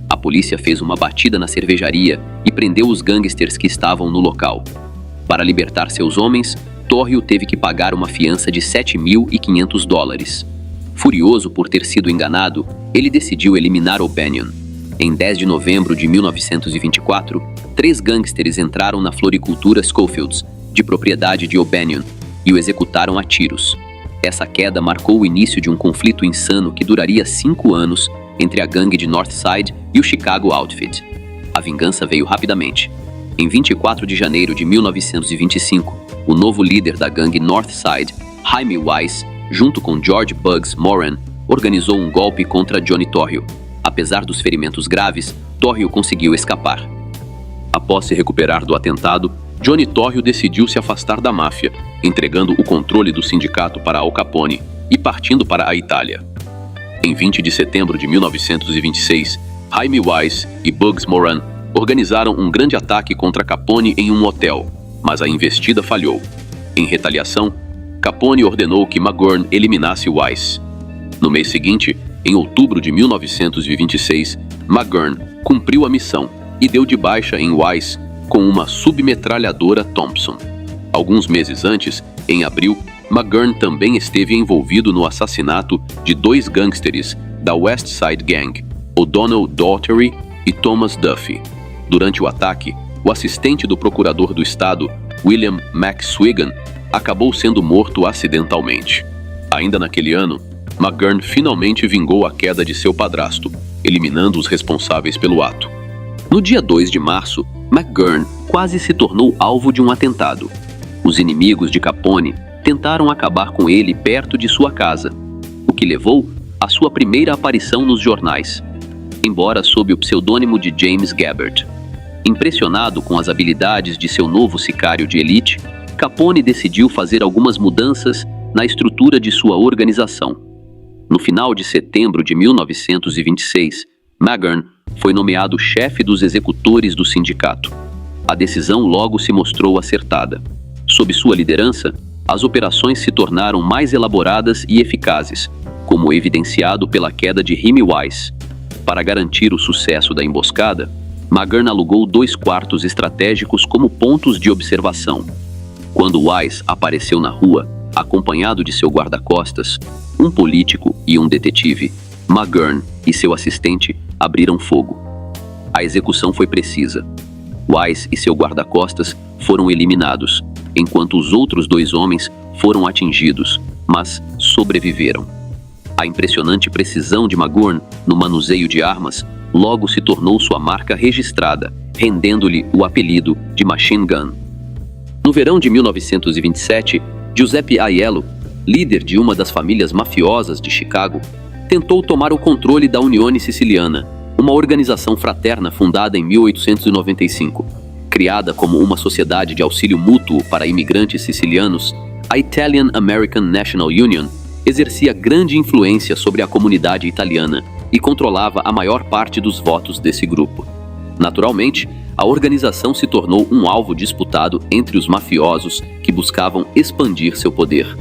A polícia fez uma batida na cervejaria e prendeu os gangsters que estavam no local. Para libertar seus homens, Torrio teve que pagar uma fiança de $7.500. Furioso por ter sido enganado, ele decidiu eliminar O'Banion. Em 10 de novembro de 1924, 3 gangsters entraram na floricultura Schofields, de propriedade de O'Banion, e o executaram a tiros. Essa queda marcou o início de um conflito insano que duraria 5 anos entre a gangue de Northside e o Chicago Outfit. A vingança veio rapidamente. Em 24 de janeiro de 1925, o novo líder da gangue Northside, Jaime Wise, junto com George Bugs Moran, organizou um golpe contra Johnny Torrio. Apesar dos ferimentos graves, Torrio conseguiu escapar. Após se recuperar do atentado, Johnny Torrio decidiu se afastar da máfia, entregando o controle do sindicato para Al Capone e partindo para a Itália. Em 20 de setembro de 1926, Jaime Wise e Bugs Moran organizaram um grande ataque contra Capone em um hotel, mas a investida falhou. Em retaliação, Capone ordenou que McGurn eliminasse Wise. No mês seguinte, em outubro de 1926, McGurn cumpriu a missão e deu de baixa em Wise com uma submetralhadora Thompson. Alguns meses antes, em abril, McGurn também esteve envolvido no assassinato de 2 gangsters da West Side Gang, O'Donnell Daugherty e Thomas Duffy. Durante o ataque, o assistente do procurador do estado, William McSwigan, acabou sendo morto acidentalmente. Ainda naquele ano, McGurn finalmente vingou a queda de seu padrasto, eliminando os responsáveis pelo ato. No dia 2 de março, McGurn quase se tornou alvo de um atentado. Os inimigos de Capone tentaram acabar com ele perto de sua casa, o que levou à sua primeira aparição nos jornais, embora sob o pseudônimo de James Gabbert. Impressionado com as habilidades de seu novo sicário de elite, Capone decidiu fazer algumas mudanças na estrutura de sua organização. No final de setembro de 1926, McGurn foi nomeado chefe dos executores do sindicato. A decisão logo se mostrou acertada. Sob sua liderança, as operações se tornaram mais elaboradas e eficazes, como evidenciado pela queda de Jaime Wise. Para garantir o sucesso da emboscada, McGurn alugou 2 quartos estratégicos como pontos de observação. Quando Wise apareceu na rua, acompanhado de seu guarda-costas, um político e um detetive, McGurn e seu assistente abriram fogo. A execução foi precisa. Wise e seu guarda-costas foram eliminados, enquanto os outros 2 homens foram atingidos, mas sobreviveram. A impressionante precisão de McGurn no manuseio de armas logo se tornou sua marca registrada, rendendo-lhe o apelido de Machine Gun. No verão de 1927, Giuseppe Aiello, líder de uma das famílias mafiosas de Chicago, tentou tomar o controle da Unione Siciliana, uma organização fraterna fundada em 1895. Criada como uma sociedade de auxílio mútuo para imigrantes sicilianos, a Italian American National Union exercia grande influência sobre a comunidade italiana e controlava a maior parte dos votos desse grupo. Naturalmente, a organização se tornou um alvo disputado entre os mafiosos que buscavam expandir seu poder.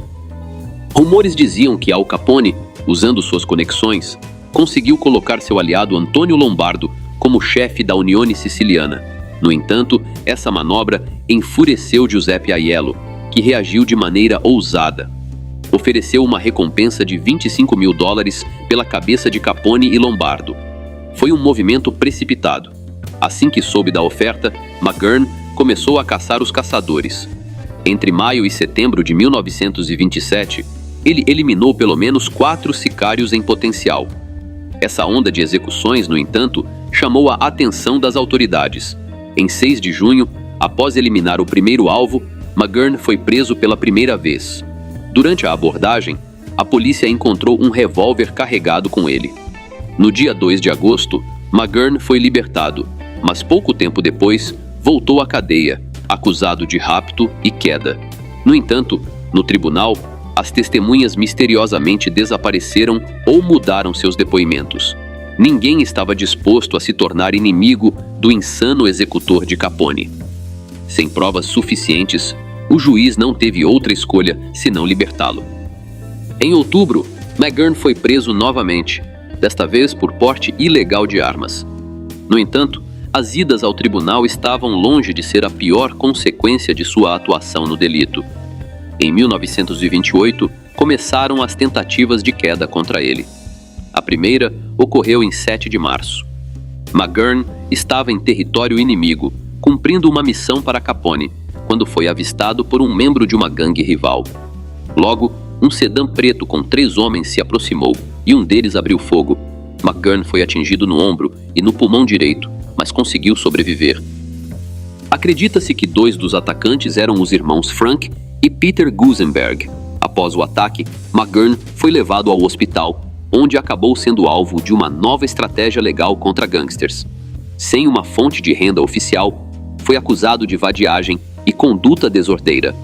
Rumores diziam que Al Capone, usando suas conexões, conseguiu colocar seu aliado Antônio Lombardo como chefe da Unione Siciliana. No entanto, essa manobra enfureceu Giuseppe Aiello, que reagiu de maneira ousada. Ofereceu uma recompensa de $25.000 pela cabeça de Capone e Lombardo. Foi um movimento precipitado. Assim que soube da oferta, McGurn começou a caçar os caçadores. Entre maio e setembro de 1927, ele eliminou pelo menos 4 sicários em potencial. Essa onda de execuções, no entanto, chamou a atenção das autoridades. Em 6 de junho, após eliminar o primeiro alvo, McGurn foi preso pela primeira vez. Durante a abordagem, a polícia encontrou um revólver carregado com ele. No dia 2 de agosto, McGurn foi libertado, mas pouco tempo depois voltou à cadeia, acusado de rapto e queda. No entanto, no tribunal, as testemunhas misteriosamente desapareceram ou mudaram seus depoimentos. Ninguém estava disposto a se tornar inimigo do insano executor de Capone. Sem provas suficientes, o juiz não teve outra escolha senão libertá-lo. Em outubro, McGurn foi preso novamente, desta vez por porte ilegal de armas. No entanto, as idas ao tribunal estavam longe de ser a pior consequência de sua atuação no delito. Em 1928, começaram as tentativas de queda contra ele. A primeira ocorreu em 7 de março. McGurn estava em território inimigo, cumprindo uma missão para Capone, quando foi avistado por um membro de uma gangue rival. Logo, um sedã preto com 3 homens se aproximou e um deles abriu fogo. McGurn foi atingido no ombro e no pulmão direito, mas conseguiu sobreviver. Acredita-se que 2 dos atacantes eram os irmãos Frank e Peter Gusenberg. Após o ataque, McGurn foi levado ao hospital, onde acabou sendo alvo de uma nova estratégia legal contra gangsters. Sem uma fonte de renda oficial, foi acusado de vadiagem e conduta desordeira.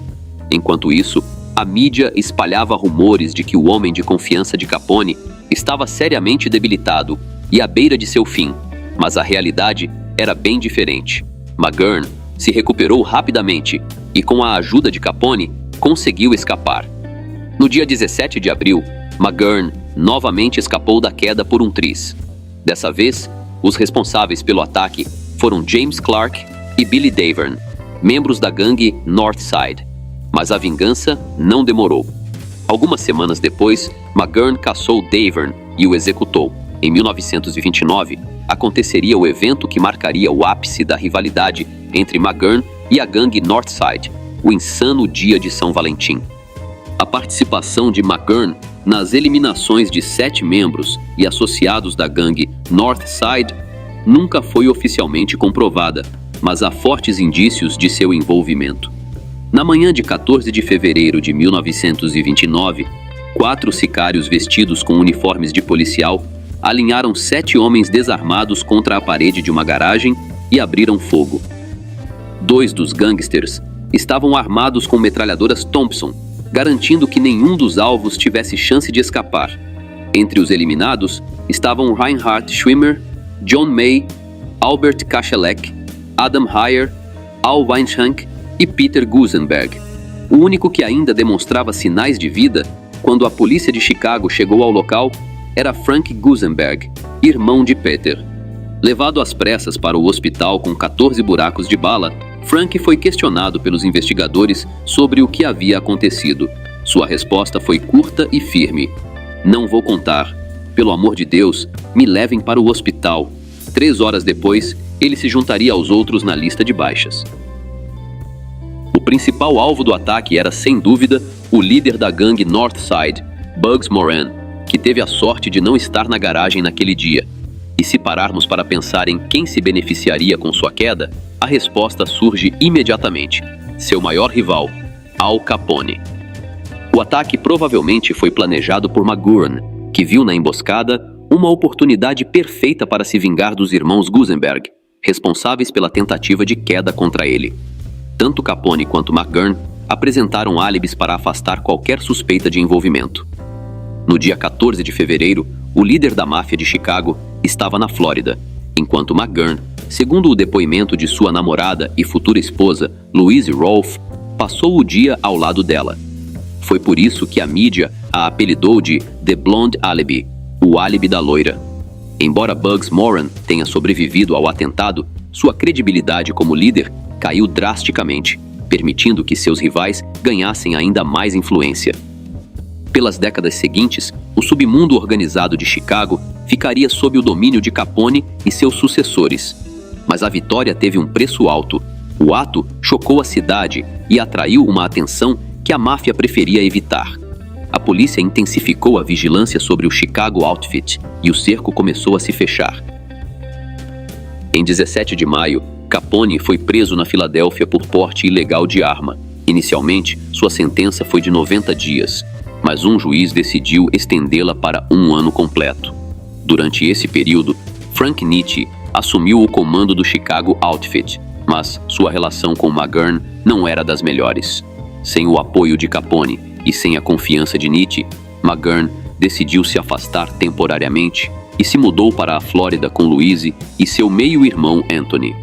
Enquanto isso, a mídia espalhava rumores de que o homem de confiança de Capone estava seriamente debilitado e à beira de seu fim, mas a realidade era bem diferente. McGurn se recuperou rapidamente e, com a ajuda de Capone, conseguiu escapar. No dia 17 de abril, McGurn novamente escapou da queda por um triz. Dessa vez, os responsáveis pelo ataque foram James Clark e Billy Davern, membros da gangue Northside. Mas a vingança não demorou. Algumas semanas depois, McGurn caçou Davern e o executou. Em 1929, aconteceria o evento que marcaria o ápice da rivalidade entre McGurn e a gangue Northside, o insano Dia de São Valentim. A participação de McGurn nas eliminações de 7 membros e associados da gangue Northside nunca foi oficialmente comprovada, mas há fortes indícios de seu envolvimento. Na manhã de 14 de fevereiro de 1929, 4 sicários vestidos com uniformes de policial alinharam 7 homens desarmados contra a parede de uma garagem e abriram fogo. 2 dos gangsters estavam armados com metralhadoras Thompson, garantindo que nenhum dos alvos tivesse chance de escapar. Entre os eliminados estavam Reinhard Schwimmer, John May, Albert Kachelek, Adam Heyer, Al Weinschank e Peter Gusenberg. O único que ainda demonstrava sinais de vida, quando a polícia de Chicago chegou ao local, era Frank Gusenberg, irmão de Peter. Levado às pressas para o hospital com 14 buracos de bala, Frank foi questionado pelos investigadores sobre o que havia acontecido. Sua resposta foi curta e firme: "Não vou contar. Pelo amor de Deus, me levem para o hospital." 3 horas depois, ele se juntaria aos outros na lista de baixas. O principal alvo do ataque era, sem dúvida, o líder da gangue Northside, Bugs Moran, que teve a sorte de não estar na garagem naquele dia. E se pararmos para pensar em quem se beneficiaria com sua queda, a resposta surge imediatamente: seu maior rival, Al Capone. O ataque provavelmente foi planejado por McGurn, que viu na emboscada uma oportunidade perfeita para se vingar dos irmãos Gusenberg, responsáveis pela tentativa de queda contra ele. Tanto Capone quanto McGurn apresentaram álibis para afastar qualquer suspeita de envolvimento. No dia 14 de fevereiro, o líder da máfia de Chicago estava na Flórida, enquanto McGurn, segundo o depoimento de sua namorada e futura esposa, Louise Rolfe, passou o dia ao lado dela. Foi por isso que a mídia a apelidou de The Blonde Alibi, o álibi da loira. Embora Bugs Moran tenha sobrevivido ao atentado, sua credibilidade como líder caiu drasticamente, permitindo que seus rivais ganhassem ainda mais influência. Pelas décadas seguintes, o submundo organizado de Chicago ficaria sob o domínio de Capone e seus sucessores. Mas a vitória teve um preço alto. O ato chocou a cidade e atraiu uma atenção que a máfia preferia evitar. a polícia intensificou a vigilância sobre o Chicago Outfit e o cerco começou a se fechar. Em 17 de maio, Capone foi preso na Filadélfia por porte ilegal de arma. Inicialmente, sua sentença foi de 90 dias, mas um juiz decidiu estendê-la para 1 ano completo. Durante esse período, Frank Nitti assumiu o comando do Chicago Outfit, mas sua relação com McGurn não era das melhores. Sem o apoio de Capone e sem a confiança de Nitti, McGurn decidiu se afastar temporariamente e se mudou para a Flórida com Louise e seu meio-irmão Anthony.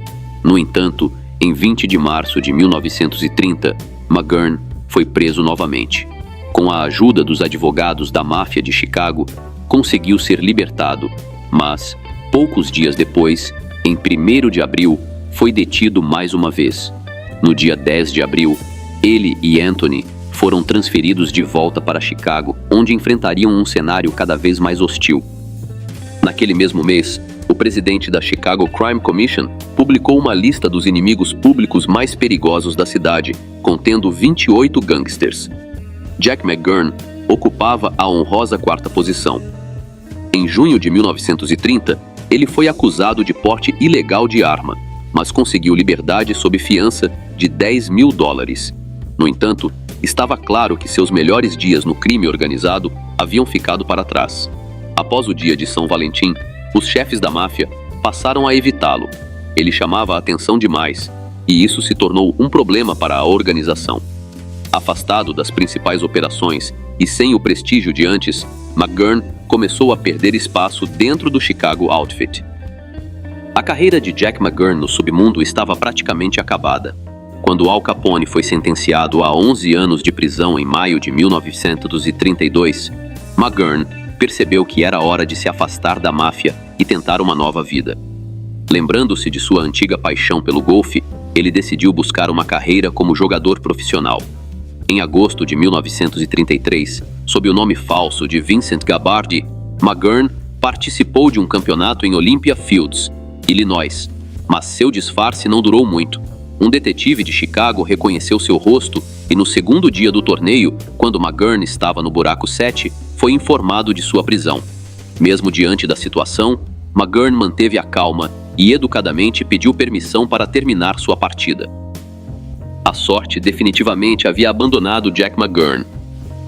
No entanto, em 20 de março de 1930, McGurn foi preso novamente. Com a ajuda dos advogados da máfia de Chicago, conseguiu ser libertado, mas, poucos dias depois, em 1º de abril, foi detido mais uma vez. No dia 10 de abril, ele e Anthony foram transferidos de volta para Chicago, onde enfrentariam um cenário cada vez mais hostil. Naquele mesmo mês, o presidente da Chicago Crime Commission publicou uma lista dos inimigos públicos mais perigosos da cidade, contendo 28 gangsters. Jack McGurn ocupava a honrosa 4ª posição. Em junho de 1930, ele foi acusado de porte ilegal de arma, mas conseguiu liberdade sob fiança de $10.000. No entanto, estava claro que seus melhores dias no crime organizado haviam ficado para trás. Após o dia de São Valentim, os chefes da máfia passaram a evitá-lo. Ele chamava a atenção demais, e isso se tornou um problema para a organização. Afastado das principais operações e sem o prestígio de antes, McGurn começou a perder espaço dentro do Chicago Outfit. A carreira de Jack McGurn no submundo estava praticamente acabada. Quando Al Capone foi sentenciado a 11 anos de prisão em maio de 1932, McGurn percebeu que era hora de se afastar da máfia e tentar uma nova vida. Lembrando-se de sua antiga paixão pelo golfe, ele decidiu buscar uma carreira como jogador profissional. Em agosto de 1933, sob o nome falso de Vincent Gabardi, McGurn participou de um campeonato em Olympia Fields, Illinois, mas seu disfarce não durou muito. Um detetive de Chicago reconheceu seu rosto e no segundo dia do torneio, quando McGurn estava no buraco 7, foi informado de sua prisão. Mesmo diante da situação, McGurn manteve a calma e educadamente pediu permissão para terminar sua partida. A sorte definitivamente havia abandonado Jack McGurn.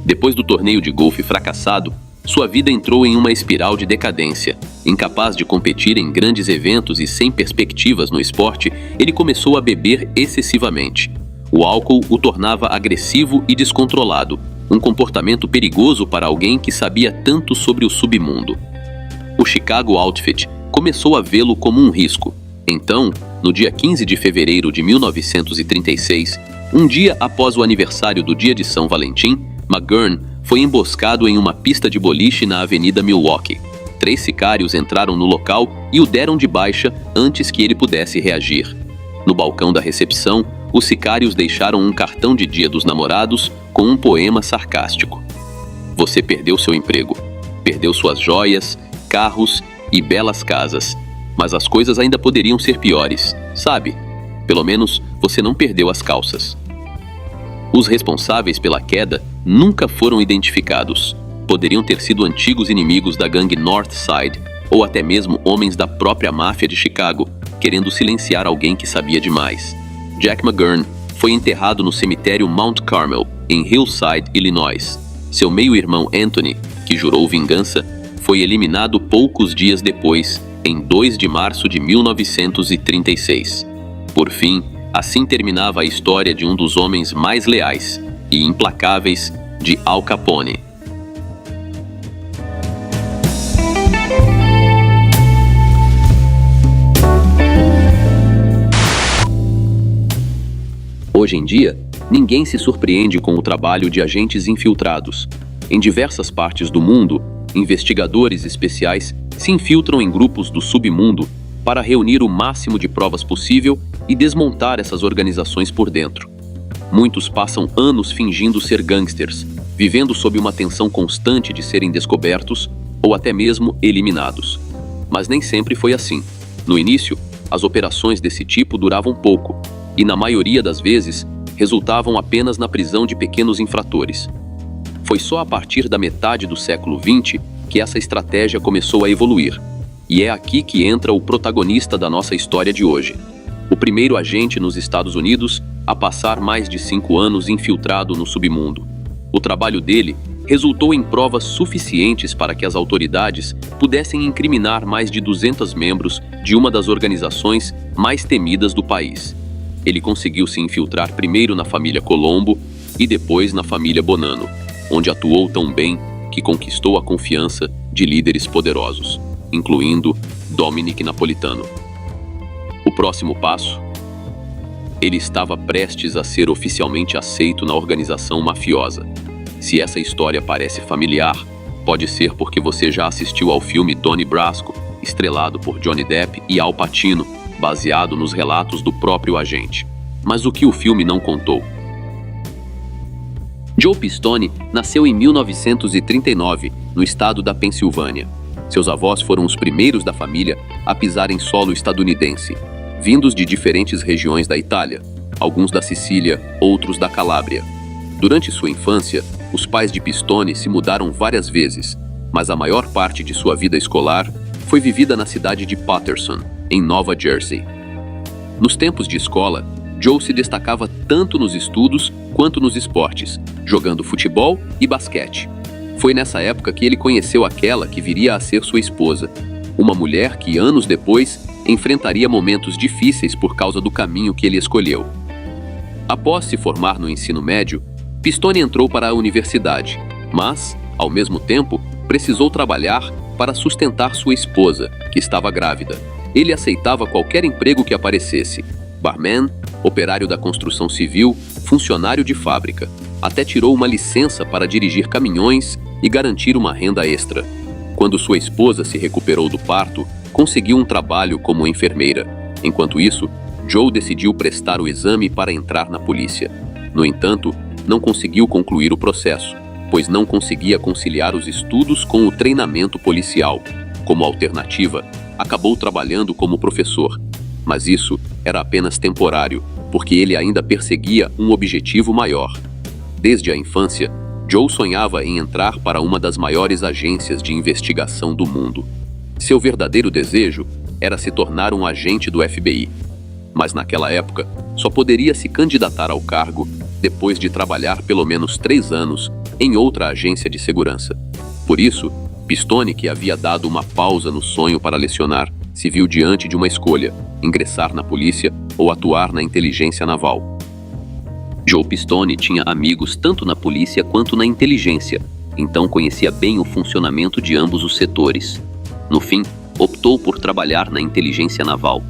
Depois do torneio de golfe fracassado, sua vida entrou em uma espiral de decadência. Incapaz de competir em grandes eventos e sem perspectivas no esporte, ele começou a beber excessivamente. O álcool o tornava agressivo e descontrolado, um comportamento perigoso para alguém que sabia tanto sobre o submundo. O Chicago Outfit começou a vê-lo como um risco. Então, no dia 15 de fevereiro de 1936, um dia após o aniversário do dia de São Valentim, McGurn foi emboscado em uma pista de boliche na Avenida Milwaukee. 3 sicários entraram no local e o deram de baixa antes que ele pudesse reagir. No balcão da recepção, os sicários deixaram um cartão de Dia dos Namorados com um poema sarcástico. Você perdeu seu emprego, perdeu suas joias, carros e belas casas, mas as coisas ainda poderiam ser piores, sabe? Pelo menos você não perdeu as calças. Os responsáveis pela queda nunca foram identificados. Poderiam ter sido antigos inimigos da gangue North Side, ou até mesmo homens da própria máfia de Chicago, querendo silenciar alguém que sabia demais. Jack McGurn foi enterrado no cemitério Mount Carmel, em Hillside, Illinois. Seu meio-irmão Anthony, que jurou vingança, foi eliminado poucos dias depois, em 2 de março de 1936. Por fim, assim terminava a história de um dos homens mais leais e implacáveis de Al Capone. Hoje em dia, ninguém se surpreende com o trabalho de agentes infiltrados. Em diversas partes do mundo, investigadores especiais se infiltram em grupos do submundo para reunir o máximo de provas possível e desmontar essas organizações por dentro. Muitos passam anos fingindo ser gangsters, vivendo sob uma tensão constante de serem descobertos ou até mesmo eliminados. Mas nem sempre foi assim. No início, as operações desse tipo duravam pouco e, na maioria das vezes, resultavam apenas na prisão de pequenos infratores. Foi só a partir da metade do século XX que essa estratégia começou a evoluir. E é aqui que entra o protagonista da nossa história de hoje. O primeiro agente nos Estados Unidos a passar mais de 5 anos infiltrado no submundo. O trabalho dele resultou em provas suficientes para que as autoridades pudessem incriminar mais de 200 membros de uma das organizações mais temidas do país. Ele conseguiu se infiltrar primeiro na família Colombo e depois na família Bonanno, onde atuou tão bem que conquistou a confiança de líderes poderosos, incluindo Dominic Napolitano. O próximo passo? Ele estava prestes a ser oficialmente aceito na organização mafiosa. Se essa história parece familiar, pode ser porque você já assistiu ao filme Donnie Brasco, estrelado por Johnny Depp e Al Pacino, baseado nos relatos do próprio agente. Mas o que o filme não contou? Joe Pistone nasceu em 1939, no estado da Pensilvânia. Seus avós foram os primeiros da família a pisar em solo estadunidense, vindos de diferentes regiões da Itália, alguns da Sicília, outros da Calábria. Durante sua infância, os pais de Pistone se mudaram várias vezes, mas a maior parte de sua vida escolar foi vivida na cidade de Paterson, em Nova Jersey. Nos tempos de escola, Joe se destacava tanto nos estudos quanto nos esportes, jogando futebol e basquete. Foi nessa época que ele conheceu aquela que viria a ser sua esposa, uma mulher que anos depois enfrentaria momentos difíceis por causa do caminho que ele escolheu. Após se formar no ensino médio, Pistone entrou para a universidade, mas, ao mesmo tempo, precisou trabalhar para sustentar sua esposa, que estava grávida. Ele aceitava qualquer emprego que aparecesse: barman, operário da construção civil, funcionário de fábrica. Até tirou uma licença para dirigir caminhões e garantir uma renda extra. Quando sua esposa se recuperou do parto, conseguiu um trabalho como enfermeira. Enquanto isso, Joe decidiu prestar o exame para entrar na polícia. No entanto, não conseguiu concluir o processo, pois não conseguia conciliar os estudos com o treinamento policial. Como alternativa, acabou trabalhando como professor. Mas isso era apenas temporário, porque ele ainda perseguia um objetivo maior. Desde a infância, Joe sonhava em entrar para uma das maiores agências de investigação do mundo. Seu verdadeiro desejo era se tornar um agente do FBI. Mas naquela época, só poderia se candidatar ao cargo depois de trabalhar pelo menos 3 anos em outra agência de segurança. Por isso, Pistone, que havia dado uma pausa no sonho para lecionar, se viu diante de uma escolha: ingressar na polícia ou atuar na inteligência naval. Joe Pistone tinha amigos tanto na polícia quanto na inteligência, então conhecia bem o funcionamento de ambos os setores. No fim, optou por trabalhar na inteligência naval.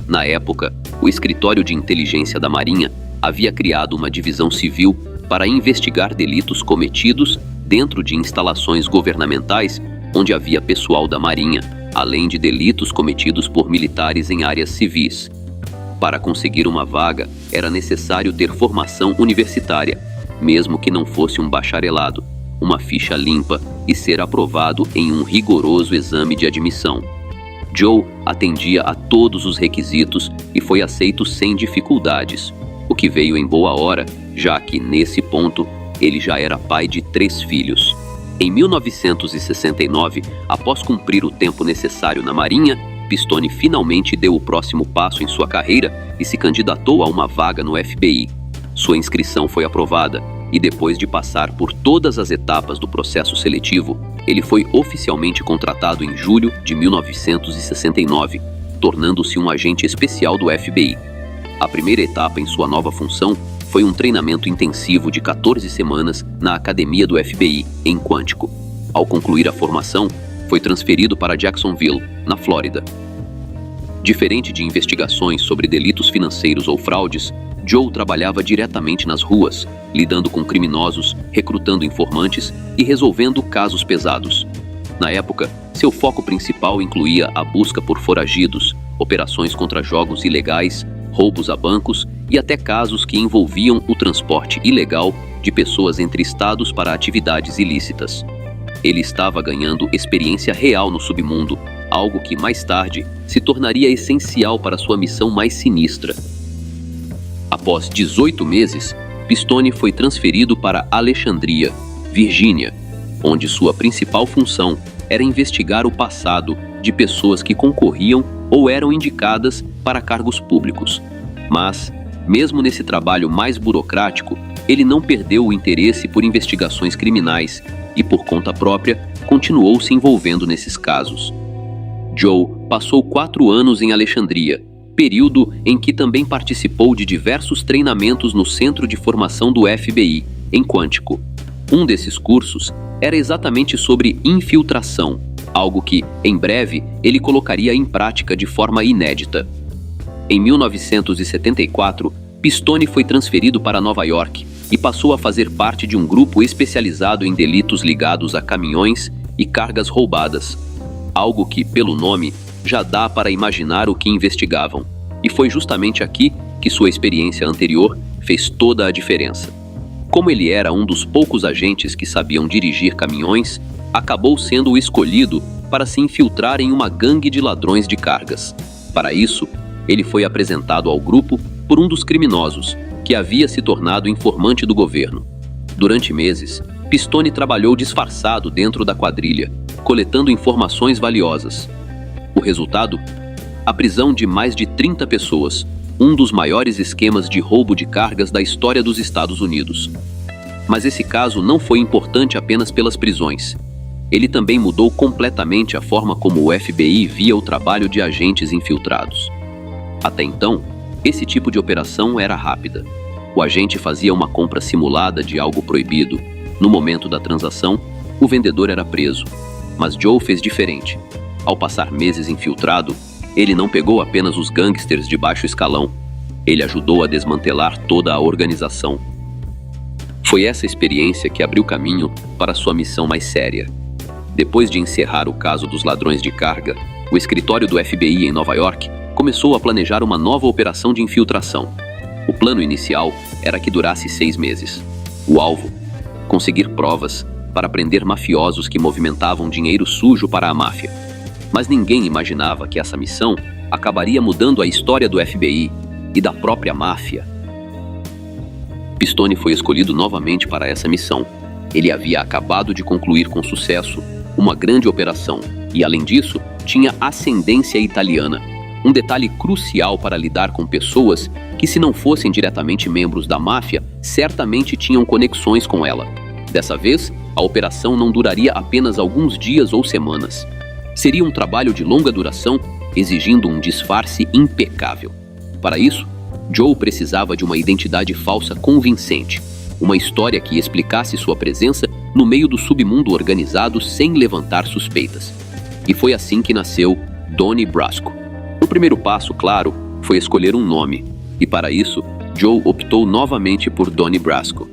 Na época, o Escritório de Inteligência da Marinha havia criado uma divisão civil para investigar delitos cometidos dentro de instalações governamentais onde havia pessoal da Marinha, além de delitos cometidos por militares em áreas civis. Para conseguir uma vaga, era necessário ter formação universitária, mesmo que não fosse um bacharelado, uma ficha limpa e ser aprovado em um rigoroso exame de admissão. Joe atendia a todos os requisitos e foi aceito sem dificuldades, o que veio em boa hora, já que, nesse ponto, ele já era pai de 3 filhos. Em 1969, após cumprir o tempo necessário na Marinha, Pistone finalmente deu o próximo passo em sua carreira e se candidatou a uma vaga no FBI. Sua inscrição foi aprovada e, depois de passar por todas as etapas do processo seletivo, ele foi oficialmente contratado em julho de 1969, tornando-se um agente especial do FBI. A primeira etapa em sua nova função foi um treinamento intensivo de 14 semanas na academia do FBI, em Quantico. Ao concluir a formação, foi transferido para Jacksonville, na Flórida. Diferente de investigações sobre delitos financeiros ou fraudes, Joe trabalhava diretamente nas ruas, lidando com criminosos, recrutando informantes e resolvendo casos pesados. Na época, seu foco principal incluía a busca por foragidos, operações contra jogos ilegais, roubos a bancos e até casos que envolviam o transporte ilegal de pessoas entre estados para atividades ilícitas. Ele estava ganhando experiência real no submundo, algo que mais tarde se tornaria essencial para sua missão mais sinistra. Após 18 meses, Pistone foi transferido para Alexandria, Virgínia, onde sua principal função era investigar o passado de pessoas que concorriam ou eram indicadas para cargos públicos. Mas, mesmo nesse trabalho mais burocrático, ele não perdeu o interesse por investigações criminais e, por conta própria, continuou se envolvendo nesses casos. Joe passou 4 anos em Alexandria, período em que também participou de diversos treinamentos no Centro de Formação do FBI, em Quantico. Um desses cursos era exatamente sobre infiltração, algo que, em breve, ele colocaria em prática de forma inédita. Em 1974, Pistone foi transferido para Nova York e passou a fazer parte de um grupo especializado em delitos ligados a caminhões e cargas roubadas, algo que, pelo nome, já dá para imaginar o que investigavam. E foi justamente aqui que sua experiência anterior fez toda a diferença. Como ele era um dos poucos agentes que sabiam dirigir caminhões, acabou sendo o escolhido para se infiltrar em uma gangue de ladrões de cargas. Para isso, ele foi apresentado ao grupo por um dos criminosos, que havia se tornado informante do governo. Durante meses, Pistone trabalhou disfarçado dentro da quadrilha, coletando informações valiosas. O resultado? A prisão de mais de 30 pessoas, um dos maiores esquemas de roubo de cargas da história dos Estados Unidos. Mas esse caso não foi importante apenas pelas prisões. Ele também mudou completamente a forma como o FBI via o trabalho de agentes infiltrados. Até então, esse tipo de operação era rápida. O agente fazia uma compra simulada de algo proibido. No momento da transação, o vendedor era preso. Mas Joe fez diferente. Ao passar meses infiltrado, ele não pegou apenas os gangsters de baixo escalão. Ele ajudou a desmantelar toda a organização. Foi essa experiência que abriu caminho para sua missão mais séria. Depois de encerrar o caso dos ladrões de carga, o escritório do FBI em Nova York começou a planejar uma nova operação de infiltração. O plano inicial era que durasse 6 meses. O alvo? Conseguir provas para prender mafiosos que movimentavam dinheiro sujo para a máfia. Mas ninguém imaginava que essa missão acabaria mudando a história do FBI e da própria máfia. Pistone foi escolhido novamente para essa missão. Ele havia acabado de concluir com sucesso uma grande operação e, além disso, tinha ascendência italiana. Um detalhe crucial para lidar com pessoas que, se não fossem diretamente membros da máfia, certamente tinham conexões com ela. Dessa vez, a operação não duraria apenas alguns dias ou semanas. Seria um trabalho de longa duração, exigindo um disfarce impecável. Para isso, Joe precisava de uma identidade falsa convincente, uma história que explicasse sua presença no meio do submundo organizado sem levantar suspeitas. E foi assim que nasceu Donnie Brasco. O primeiro passo, claro, foi escolher um nome, e para isso, Joe optou novamente por Donnie Brasco.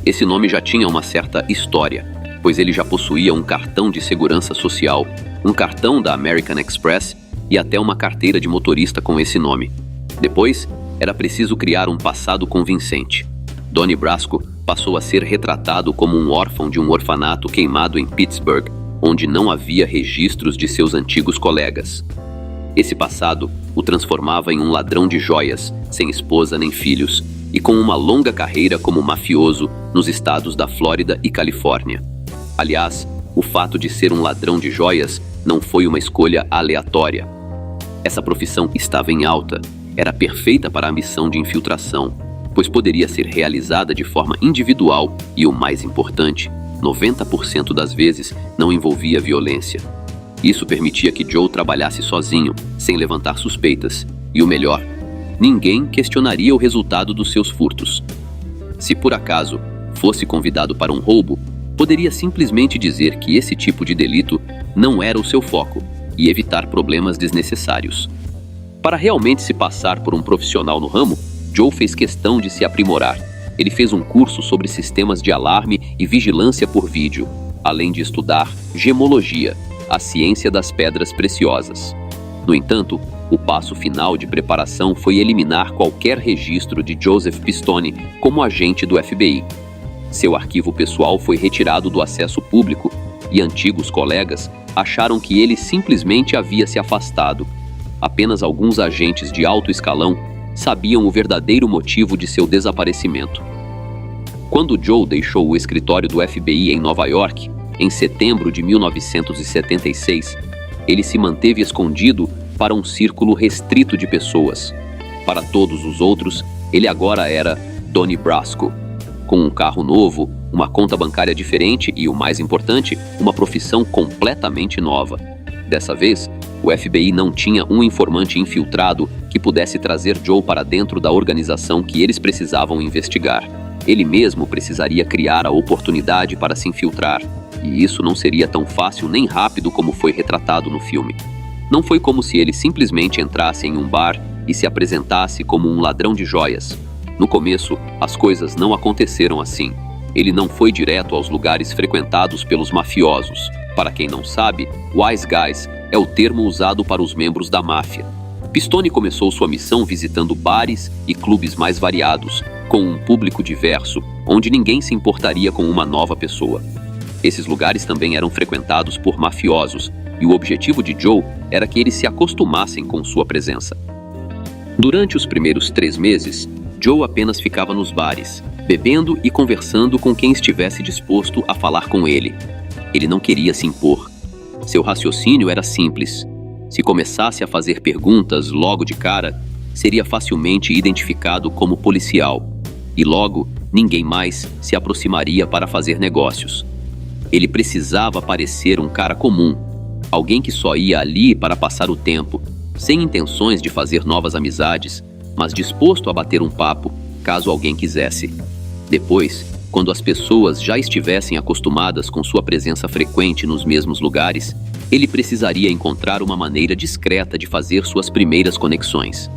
Esse nome já tinha uma certa história, pois ele já possuía um cartão de segurança social, um cartão da American Express e até uma carteira de motorista com esse nome. Depois, era preciso criar um passado convincente. Donnie Brasco passou a ser retratado como um órfão de um orfanato queimado em Pittsburgh, onde não havia registros de seus antigos colegas. Esse passado o transformava em um ladrão de joias, sem esposa nem filhos, e com uma longa carreira como mafioso nos estados da Flórida e Califórnia. Aliás, o fato de ser um ladrão de joias não foi uma escolha aleatória. Essa profissão estava em alta, era perfeita para a missão de infiltração, pois poderia ser realizada de forma individual e, o mais importante, 90% das vezes não envolvia violência. Isso permitia que Joe trabalhasse sozinho, sem levantar suspeitas. E o melhor, ninguém questionaria o resultado dos seus furtos. Se por acaso fosse convidado para um roubo, poderia simplesmente dizer que esse tipo de delito não era o seu foco e evitar problemas desnecessários. Para realmente se passar por um profissional no ramo, Joe fez questão de se aprimorar. Ele fez um curso sobre sistemas de alarme e vigilância por vídeo, além de estudar gemologia, a ciência das pedras preciosas. No entanto, o passo final de preparação foi eliminar qualquer registro de Joseph Pistone como agente do FBI. Seu arquivo pessoal foi retirado do acesso público e antigos colegas acharam que ele simplesmente havia se afastado. Apenas alguns agentes de alto escalão sabiam o verdadeiro motivo de seu desaparecimento. Quando Joe deixou o escritório do FBI em Nova York, em setembro de 1976, ele se manteve escondido para um círculo restrito de pessoas. Para todos os outros, ele agora era Donnie Brasco, com um carro novo, uma conta bancária diferente e, o mais importante, uma profissão completamente nova. Dessa vez, o FBI não tinha um informante infiltrado que pudesse trazer Joe para dentro da organização que eles precisavam investigar. Ele mesmo precisaria criar a oportunidade para se infiltrar, e isso não seria tão fácil nem rápido como foi retratado no filme. Não foi como se ele simplesmente entrasse em um bar e se apresentasse como um ladrão de joias. No começo, as coisas não aconteceram assim. Ele não foi direto aos lugares frequentados pelos mafiosos. Para quem não sabe, Wise Guys é o termo usado para os membros da máfia. Pistone começou sua missão visitando bares e clubes mais variados, com um público diverso, onde ninguém se importaria com uma nova pessoa. Esses lugares também eram frequentados por mafiosos, e o objetivo de Joe era que eles se acostumassem com sua presença. Durante os primeiros 3 meses, Joe apenas ficava nos bares, bebendo e conversando com quem estivesse disposto a falar com ele. Ele não queria se impor. Seu raciocínio era simples. Se começasse a fazer perguntas logo de cara, seria facilmente identificado como policial, e logo ninguém mais se aproximaria para fazer negócios. Ele precisava parecer um cara comum, alguém que só ia ali para passar o tempo, sem intenções de fazer novas amizades, mas disposto a bater um papo, caso alguém quisesse. Depois, quando as pessoas já estivessem acostumadas com sua presença frequente nos mesmos lugares, ele precisaria encontrar uma maneira discreta de fazer suas primeiras conexões.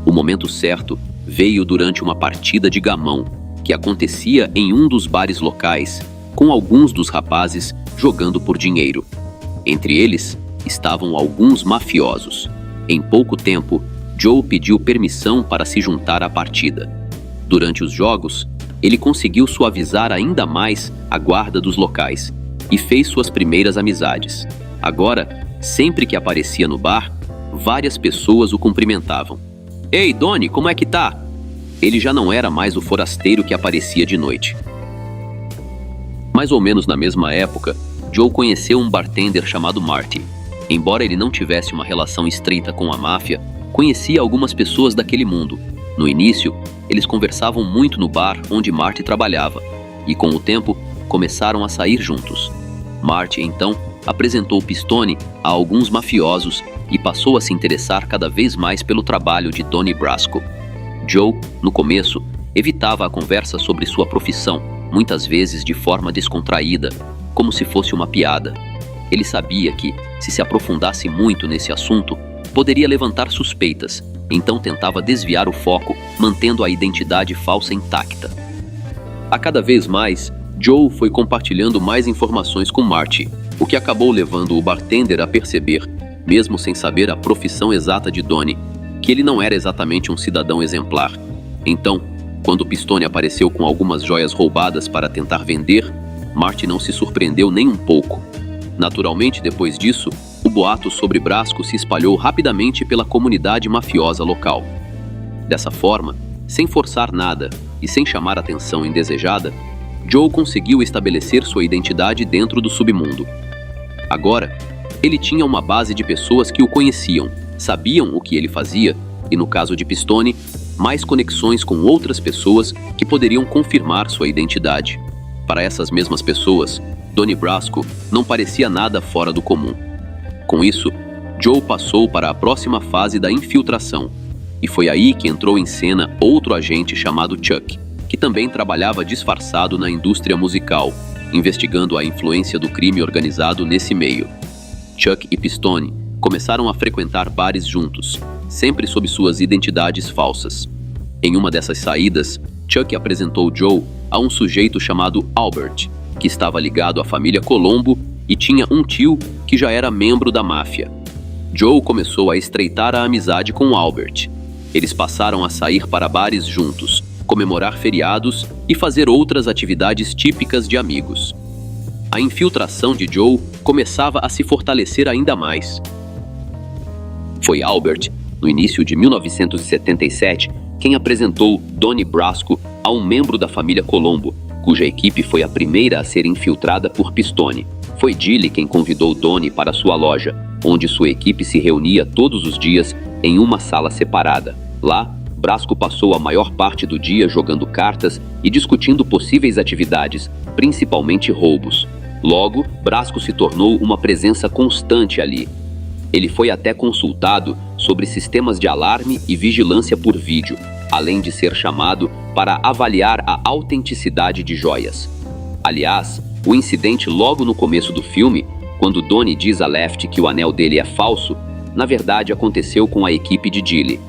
O momento certo veio durante uma partida de gamão, que acontecia em um dos bares locais, com alguns dos rapazes jogando por dinheiro. Entre eles, estavam alguns mafiosos. Em pouco tempo, Joe pediu permissão para se juntar à partida. Durante os jogos, ele conseguiu suavizar ainda mais a guarda dos locais e fez suas primeiras amizades. Agora, sempre que aparecia no bar, várias pessoas o cumprimentavam. "Ei, Donnie, como é que tá?" Ele já não era mais o forasteiro que aparecia de noite. Mais ou menos na mesma época, Joe conheceu um bartender chamado Marty. Embora ele não tivesse uma relação estreita com a máfia, conhecia algumas pessoas daquele mundo. No início, eles conversavam muito no bar onde Marty trabalhava, e com o tempo, começaram a sair juntos. Marty, então, apresentou Pistone a alguns mafiosos e passou a se interessar cada vez mais pelo trabalho de Donnie Brasco. Joe, no começo, evitava a conversa sobre sua profissão, muitas vezes de forma descontraída, como se fosse uma piada. Ele sabia que, se aprofundasse muito nesse assunto, poderia levantar suspeitas, então tentava desviar o foco, mantendo a identidade falsa intacta. A cada vez mais, Joe foi compartilhando mais informações com Marty, o que acabou levando o bartender a perceber, mesmo sem saber a profissão exata de Donnie, que ele não era exatamente um cidadão exemplar. Então, quando Pistone apareceu com algumas joias roubadas para tentar vender, Marty não se surpreendeu nem um pouco. Naturalmente, depois disso, o boato sobre Brasco se espalhou rapidamente pela comunidade mafiosa local. Dessa forma, sem forçar nada e sem chamar atenção indesejada, Joe conseguiu estabelecer sua identidade dentro do submundo. Agora, ele tinha uma base de pessoas que o conheciam, sabiam o que ele fazia e, no caso de Pistone, mais conexões com outras pessoas que poderiam confirmar sua identidade. Para essas mesmas pessoas, Donnie Brasco não parecia nada fora do comum. Com isso, Joe passou para a próxima fase da infiltração, e foi aí que entrou em cena outro agente chamado Chuck, que também trabalhava disfarçado na indústria musical, investigando a influência do crime organizado nesse meio. Chuck e Pistone começaram a frequentar bares juntos, sempre sob suas identidades falsas. Em uma dessas saídas, Chuck apresentou Joe a um sujeito chamado Albert, que estava ligado à família Colombo e tinha um tio que já era membro da máfia. Joe começou a estreitar a amizade com Albert. Eles passaram a sair para bares juntos, comemorar feriados e fazer outras atividades típicas de amigos. A infiltração de Joe começava a se fortalecer ainda mais. Foi Albert, no início de 1977, quem apresentou Donnie Brasco a um membro da família Colombo, cuja equipe foi a primeira a ser infiltrada por Pistone. Foi Gilly quem convidou Donnie para sua loja, onde sua equipe se reunia todos os dias em uma sala separada. Lá, Brasco passou a maior parte do dia jogando cartas e discutindo possíveis atividades, principalmente roubos. Logo, Brasco se tornou uma presença constante ali. Ele foi até consultado sobre sistemas de alarme e vigilância por vídeo, além de ser chamado para avaliar a autenticidade de joias. Aliás, o incidente logo no começo do filme, quando Donnie diz a Lefty que o anel dele é falso, na verdade aconteceu com a equipe de Gilly.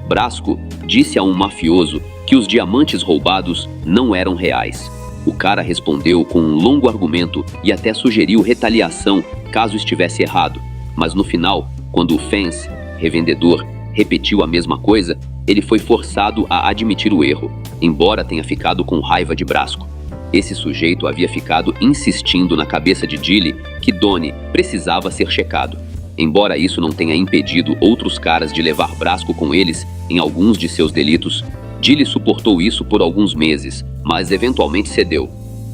Brasco disse a um mafioso que os diamantes roubados não eram reais. O cara respondeu com um longo argumento e até sugeriu retaliação caso estivesse errado, mas no final, quando o Fence, revendedor, repetiu a mesma coisa, ele foi forçado a admitir o erro, embora tenha ficado com raiva de Brasco. Esse sujeito havia ficado insistindo na cabeça de Gilly que Donnie precisava ser checado. Embora isso não tenha impedido outros caras de levar Brasco com eles em alguns de seus delitos, Gilly suportou isso por alguns meses, mas eventualmente cedeu.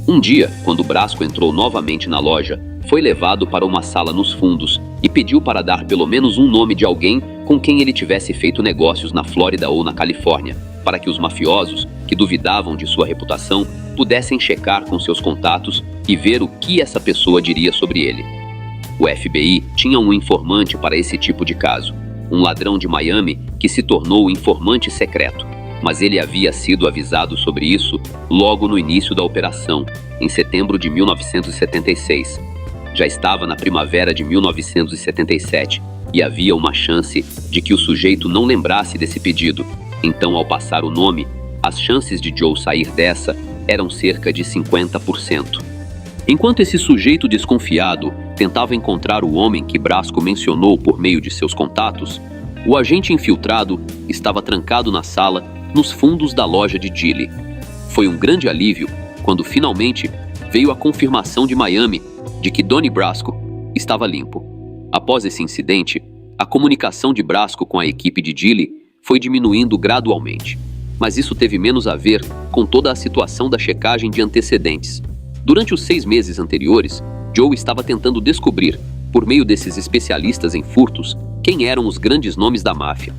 Um dia, quando Brasco entrou novamente na loja, foi levado para uma sala nos fundos e pediu para dar pelo menos um nome de alguém com quem ele tivesse feito negócios na Flórida ou na Califórnia, para que os mafiosos, que duvidavam de sua reputação, pudessem checar com seus contatos e ver o que essa pessoa diria sobre ele. O FBI tinha um informante para esse tipo de caso, um ladrão de Miami que se tornou informante secreto, mas ele havia sido avisado sobre isso logo no início da operação, em setembro de 1976. Já estava na primavera de 1977 e havia uma chance de que o sujeito não lembrasse desse pedido. Então, ao passar o nome, as chances de Joe sair dessa eram cerca de 50%. Enquanto esse sujeito desconfiado tentava encontrar o homem que Brasco mencionou por meio de seus contatos, o agente infiltrado estava trancado na sala, nos fundos da loja de Gilly. Foi um grande alívio quando finalmente veio a confirmação de Miami de que Donnie Brasco estava limpo. Após esse incidente, a comunicação de Brasco com a equipe de Gilly foi diminuindo gradualmente, mas isso teve menos a ver com toda a situação da checagem de antecedentes. Durante os 6 meses anteriores, Joe estava tentando descobrir, por meio desses especialistas em furtos, quem eram os grandes nomes da máfia.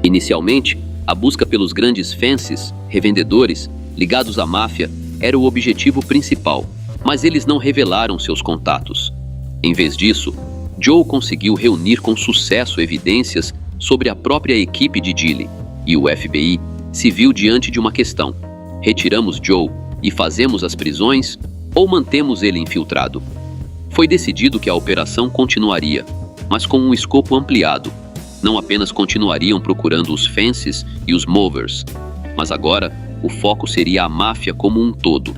Inicialmente, a busca pelos grandes fences, revendedores, ligados à máfia, era o objetivo principal, mas eles não revelaram seus contatos. Em vez disso, Joe conseguiu reunir com sucesso evidências sobre a própria equipe de Gilly, e o FBI se viu diante de uma questão: retiramos Joe e fazemos as prisões, ou mantemos ele infiltrado? Foi decidido que a operação continuaria, mas com um escopo ampliado. Não apenas continuariam procurando os fences e os movers, mas agora o foco seria a máfia como um todo.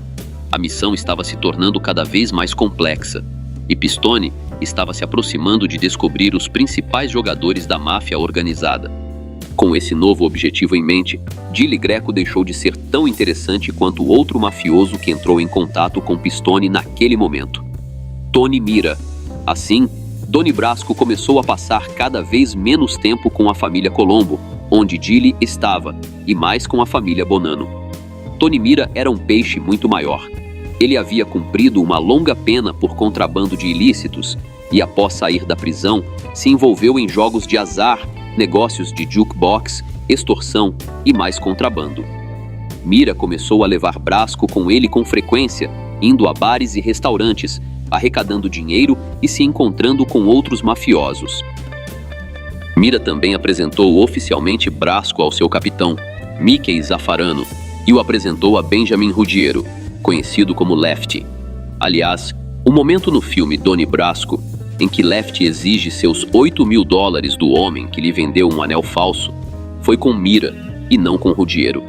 A missão estava se tornando cada vez mais complexa, e Pistone estava se aproximando de descobrir os principais jogadores da máfia organizada. Com esse novo objetivo em mente, Gilly Greco deixou de ser tão interessante quanto o outro mafioso que entrou em contato com Pistone naquele momento: Tony Mira. Assim, Donnie Brasco começou a passar cada vez menos tempo com a família Colombo, onde Gilly estava, e mais com a família Bonanno. Tony Mira era um peixe muito maior. Ele havia cumprido uma longa pena por contrabando de ilícitos e, após sair da prisão, se envolveu em jogos de azar, negócios de jukebox, extorsão e mais contrabando. Mira começou a levar Brasco com ele com frequência, indo a bares e restaurantes, arrecadando dinheiro e se encontrando com outros mafiosos. Mira também apresentou oficialmente Brasco ao seu capitão, Mickey Zaffarano, e o apresentou a Benjamin Ruggiero, conhecido como Lefty. Aliás, o momento no filme Donnie Brasco em que Lefty exige seus $8.000 do homem que lhe vendeu um anel falso foi com Mira e não com Ruggiero.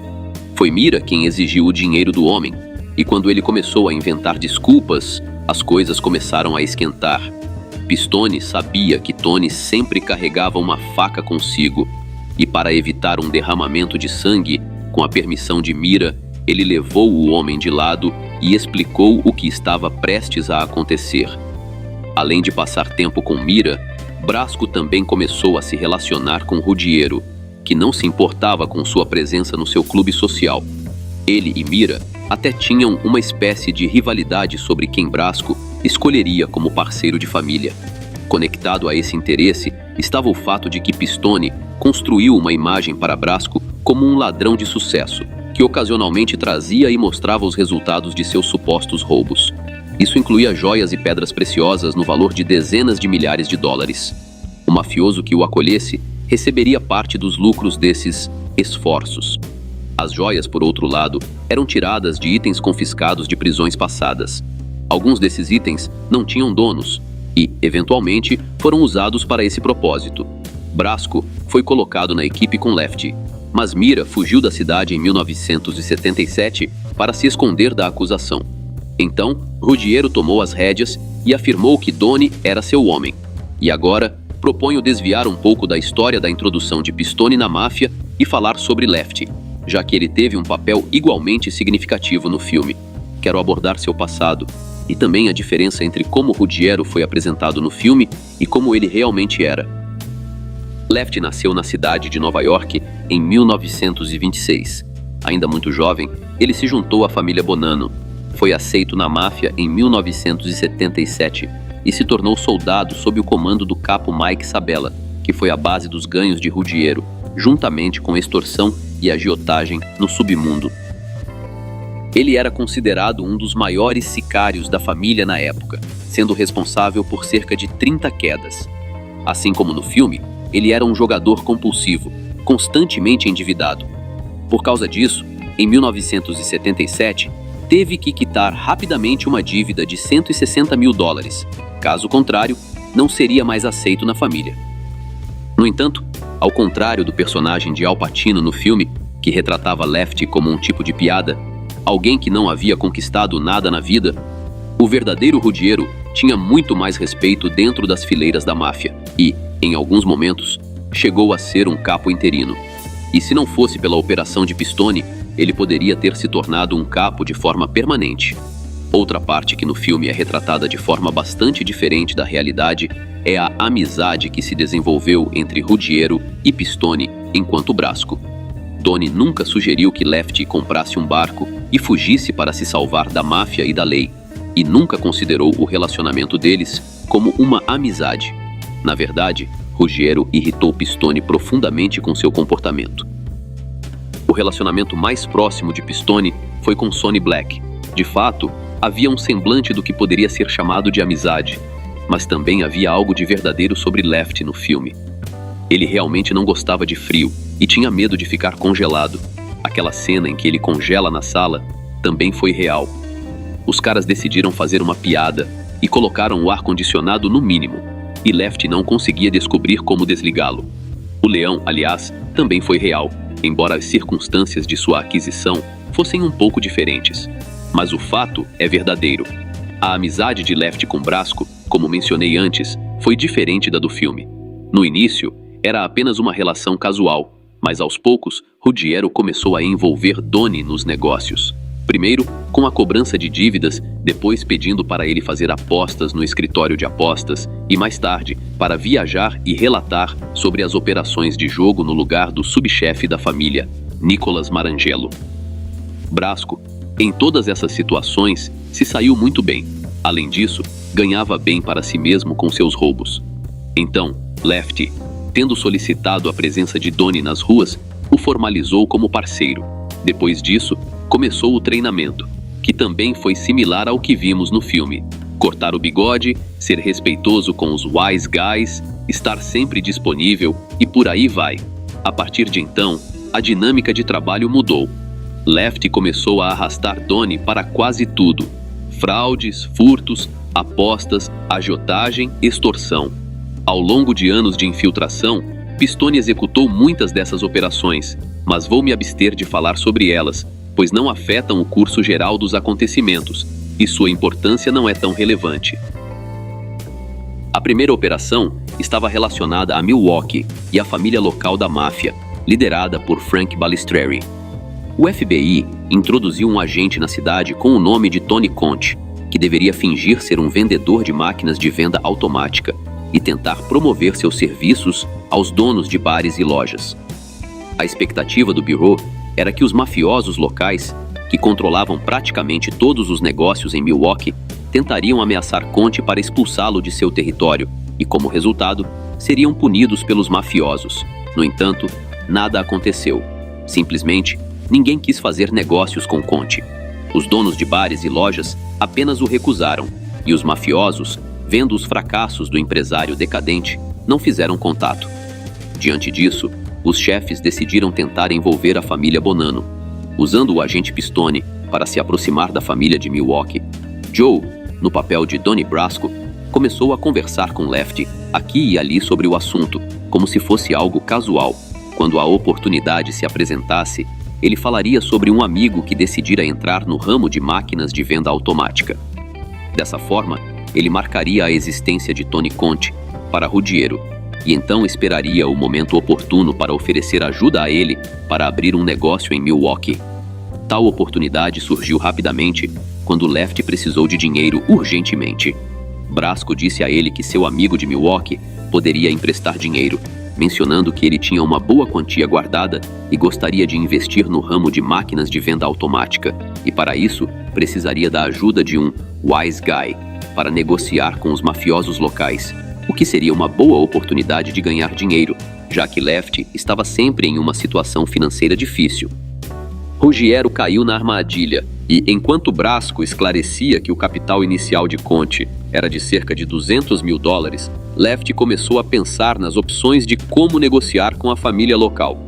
Foi Mira quem exigiu o dinheiro do homem, e quando ele começou a inventar desculpas, as coisas começaram a esquentar. Pistone sabia que Tony sempre carregava uma faca consigo, e para evitar um derramamento de sangue, com a permissão de Mira, ele levou o homem de lado e explicou o que estava prestes a acontecer. Além de passar tempo com Mira, Brasco também começou a se relacionar com Ruggiero, que não se importava com sua presença no seu clube social. Ele e Mira até tinham uma espécie de rivalidade sobre quem Brasco escolheria como parceiro de família. Conectado a esse interesse estava o fato de que Pistone construiu uma imagem para Brasco como um ladrão de sucesso, que ocasionalmente trazia e mostrava os resultados de seus supostos roubos. Isso incluía joias e pedras preciosas no valor de dezenas de milhares de dólares. O mafioso que o acolhesse receberia parte dos lucros desses esforços. As joias, por outro lado, eram tiradas de itens confiscados de prisões passadas. Alguns desses itens não tinham donos e, eventualmente, foram usados para esse propósito. Brasco foi colocado na equipe com Lefty, mas Mira fugiu da cidade em 1977 para se esconder da acusação. Então, Ruggiero tomou as rédeas e afirmou que Donnie era seu homem. E agora, proponho desviar um pouco da história da introdução de Pistone na máfia e falar sobre Lefty, já que ele teve um papel igualmente significativo no filme. Quero abordar seu passado e também a diferença entre como Ruggiero foi apresentado no filme e como ele realmente era. Lefty nasceu na cidade de Nova York em 1926. Ainda muito jovem, ele se juntou à família Bonanno. Foi aceito na máfia em 1977 e se tornou soldado sob o comando do capo Mike Sabella, que foi a base dos ganhos de Ruggiero, juntamente com extorsão e agiotagem no submundo. Ele era considerado um dos maiores sicários da família na época, sendo responsável por cerca de 30 quedas. Assim como no filme, ele era um jogador compulsivo, constantemente endividado. Por causa disso, em 1977, teve que quitar rapidamente uma dívida de 160 mil dólares. Caso contrário, não seria mais aceito na família. No entanto, ao contrário do personagem de Al Pacino no filme, que retratava Lefty como um tipo de piada, alguém que não havia conquistado nada na vida, o verdadeiro Ruggiero tinha muito mais respeito dentro das fileiras da máfia e, em alguns momentos, chegou a ser um capo interino. E se não fosse pela operação de Pistone, ele poderia ter se tornado um capo de forma permanente. Outra parte que no filme é retratada de forma bastante diferente da realidade é a amizade que se desenvolveu entre Ruggiero e Pistone enquanto Brasco. Donnie nunca sugeriu que Lefty comprasse um barco e fugisse para se salvar da máfia e da lei, e nunca considerou o relacionamento deles como uma amizade. Na verdade, Ruggiero irritou Pistone profundamente com seu comportamento. O relacionamento mais próximo de Pistone foi com Sonny Black. De fato, havia um semblante do que poderia ser chamado de amizade, mas também havia algo de verdadeiro sobre Lefty no filme. Ele realmente não gostava de frio e tinha medo de ficar congelado. Aquela cena em que ele congela na sala também foi real. Os caras decidiram fazer uma piada e colocaram o ar-condicionado no mínimo, e Lefty não conseguia descobrir como desligá-lo. O leão, aliás, também foi real, embora as circunstâncias de sua aquisição fossem um pouco diferentes. Mas o fato é verdadeiro. A amizade de Lefty com Brasco, como mencionei antes, foi diferente da do filme. No início, era apenas uma relação casual, mas aos poucos, Ruggiero começou a envolver Donnie nos negócios. Primeiro, com a cobrança de dívidas, depois pedindo para ele fazer apostas no escritório de apostas e mais tarde para viajar e relatar sobre as operações de jogo no lugar do subchefe da família, Nicolas Marangelo. Brasco, em todas essas situações, se saiu muito bem. Além disso, ganhava bem para si mesmo com seus roubos. Então, Lefty, tendo solicitado a presença de Donnie nas ruas, o formalizou como parceiro. Depois disso, começou o treinamento, que também foi similar ao que vimos no filme. Cortar o bigode, ser respeitoso com os wise guys, estar sempre disponível e por aí vai. A partir de então, a dinâmica de trabalho mudou. Lefty começou a arrastar Donnie para quase tudo: fraudes, furtos, apostas, agiotagem, extorsão. Ao longo de anos de infiltração, Pistone executou muitas dessas operações, mas vou me abster de falar sobre elas, pois não afetam o curso geral dos acontecimentos, e sua importância não é tão relevante. A primeira operação estava relacionada a Milwaukee e a família local da máfia, liderada por Frank Balistreri. O FBI introduziu um agente na cidade com o nome de Tony Conte, que deveria fingir ser um vendedor de máquinas de venda automática e tentar promover seus serviços aos donos de bares e lojas. A expectativa do Bureau era que os mafiosos locais que controlavam praticamente todos os negócios em Milwaukee, tentariam ameaçar Conte para expulsá-lo de seu território e, como resultado, seriam punidos pelos mafiosos. No entanto, nada aconteceu. Simplesmente, ninguém quis fazer negócios com Conte. Os donos de bares e lojas apenas o recusaram, e os mafiosos, vendo os fracassos do empresário decadente, não fizeram contato. Diante disso, os chefes decidiram tentar envolver a família Bonanno. Usando o agente Pistone para se aproximar da família de Milwaukee, Joe, no papel de Donnie Brasco, começou a conversar com Lefty aqui e ali sobre o assunto, como se fosse algo casual. Quando a oportunidade se apresentasse, ele falaria sobre um amigo que decidira entrar no ramo de máquinas de venda automática. Dessa forma, ele marcaria a existência de Tony Conte para Ruggiero, e então esperaria o momento oportuno para oferecer ajuda a ele para abrir um negócio em Milwaukee. Tal oportunidade surgiu rapidamente quando Lefty precisou de dinheiro urgentemente. Brasco disse a ele que seu amigo de Milwaukee poderia emprestar dinheiro, mencionando que ele tinha uma boa quantia guardada e gostaria de investir no ramo de máquinas de venda automática, e para isso precisaria da ajuda de um wise guy para negociar com os mafiosos locais, o que seria uma boa oportunidade de ganhar dinheiro, já que Lefty estava sempre em uma situação financeira difícil. Ruggiero caiu na armadilha, e enquanto Brasco esclarecia que o capital inicial de Conte era de cerca de $200 mil, Lefty começou a pensar nas opções de como negociar com a família local.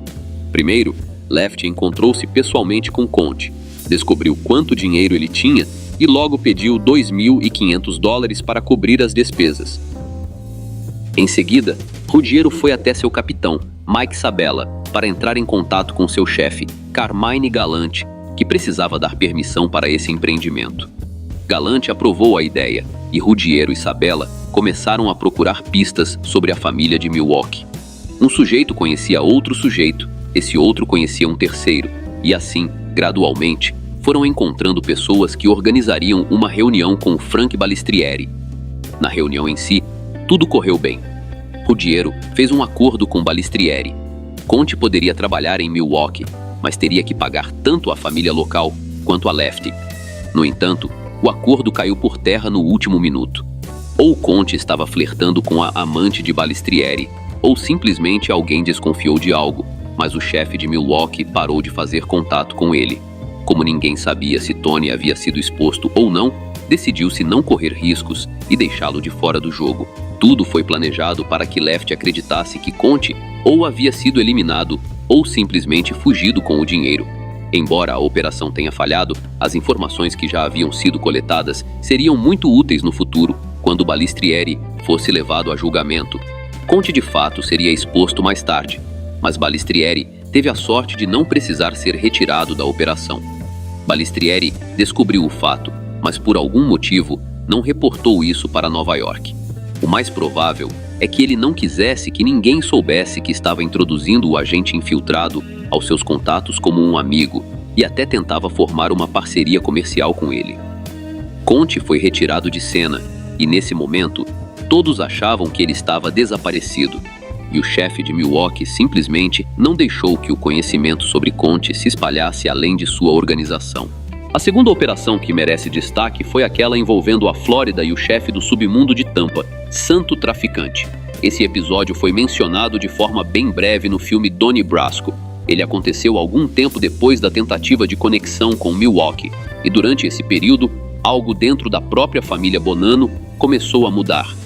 Primeiro, Lefty encontrou-se pessoalmente com Conte, descobriu quanto dinheiro ele tinha e logo pediu $2.500 para cobrir as despesas. Em seguida, Ruggiero foi até seu capitão, Mike Sabella, para entrar em contato com seu chefe, Carmine Galante, que precisava dar permissão para esse empreendimento. Galante aprovou a ideia, e Ruggiero e Sabella começaram a procurar pistas sobre a família de Milwaukee. Um sujeito conhecia outro sujeito, esse outro conhecia um terceiro, e assim, gradualmente, foram encontrando pessoas que organizariam uma reunião com Frank Balistrieri. Na reunião em si, tudo correu bem. Ruggiero fez um acordo com Balistrieri. Conte poderia trabalhar em Milwaukee, mas teria que pagar tanto à família local quanto a Lefty. No entanto, o acordo caiu por terra no último minuto. Ou Conte estava flertando com a amante de Balistrieri, ou simplesmente alguém desconfiou de algo, mas o chefe de Milwaukee parou de fazer contato com ele. Como ninguém sabia se Tony havia sido exposto ou não, decidiu-se não correr riscos e deixá-lo de fora do jogo. Tudo foi planejado para que Lefty acreditasse que Conte ou havia sido eliminado ou simplesmente fugido com o dinheiro. Embora a operação tenha falhado, as informações que já haviam sido coletadas seriam muito úteis no futuro, quando Balistrieri fosse levado a julgamento. Conte de fato seria exposto mais tarde, mas Balistrieri teve a sorte de não precisar ser retirado da operação. Balistrieri descobriu o fato, mas por algum motivo não reportou isso para Nova York. O mais provável é que ele não quisesse que ninguém soubesse que estava introduzindo o agente infiltrado aos seus contatos como um amigo e até tentava formar uma parceria comercial com ele. Conte foi retirado de cena e, nesse momento, todos achavam que ele estava desaparecido, e o chefe de Milwaukee simplesmente não deixou que o conhecimento sobre Conte se espalhasse além de sua organização. A segunda operação que merece destaque foi aquela envolvendo a Flórida e o chefe do submundo de Tampa, Santo Traficante. Esse episódio foi mencionado de forma bem breve no filme Donnie Brasco. Ele aconteceu algum tempo depois da tentativa de conexão com Milwaukee, e durante esse período, algo dentro da própria família Bonanno começou a mudar.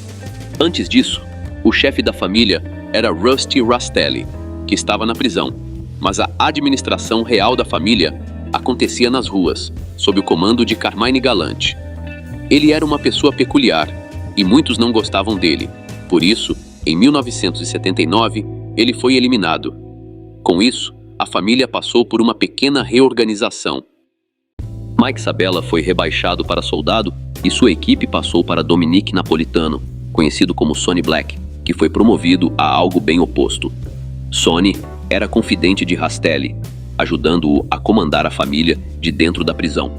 Antes disso, o chefe da família era Rusty Rastelli, que estava na prisão, mas a administração real da família acontecia nas ruas, sob o comando de Carmine Galante. Ele era uma pessoa peculiar, e muitos não gostavam dele. Por isso, em 1979, ele foi eliminado. Com isso, a família passou por uma pequena reorganização. Mike Sabella foi rebaixado para soldado e sua equipe passou para Dominic Napolitano, conhecido como Sonny Black, que foi promovido a algo bem oposto. Sonny era confidente de Rastelli, ajudando-o a comandar a família de dentro da prisão.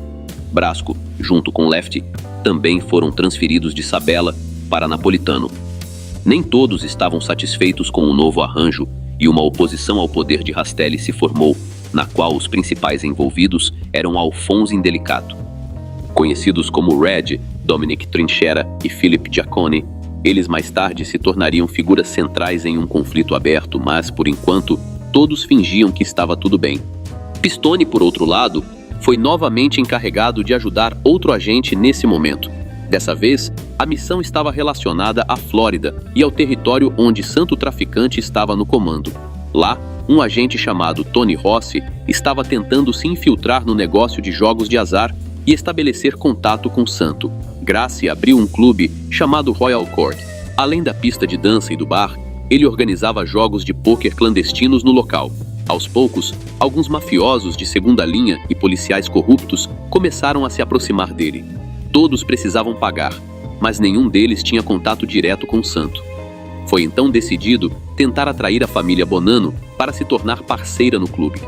Brasco, junto com Lefty, também foram transferidos de Sabella para Napolitano. Nem todos estavam satisfeitos com o novo arranjo e uma oposição ao poder de Rastelli se formou, na qual os principais envolvidos eram Alphonse Indelicato. Conhecidos como Red, Dominic Trinchera e Philip Giacone, eles mais tarde se tornariam figuras centrais em um conflito aberto, mas, por enquanto, todos fingiam que estava tudo bem. Pistone, por outro lado, foi novamente encarregado de ajudar outro agente nesse momento. Dessa vez, a missão estava relacionada à Flórida e ao território onde Santo Traficante estava no comando. Lá, um agente chamado Tony Rossi estava tentando se infiltrar no negócio de jogos de azar e estabelecer contato com Santo. Gracie abriu um clube chamado Royal Court. Além da pista de dança e do bar, ele organizava jogos de pôquer clandestinos no local. Aos poucos, alguns mafiosos de segunda linha e policiais corruptos começaram a se aproximar dele. Todos precisavam pagar, mas nenhum deles tinha contato direto com Santo. Foi então decidido tentar atrair a família Bonanno para se tornar parceira no clube.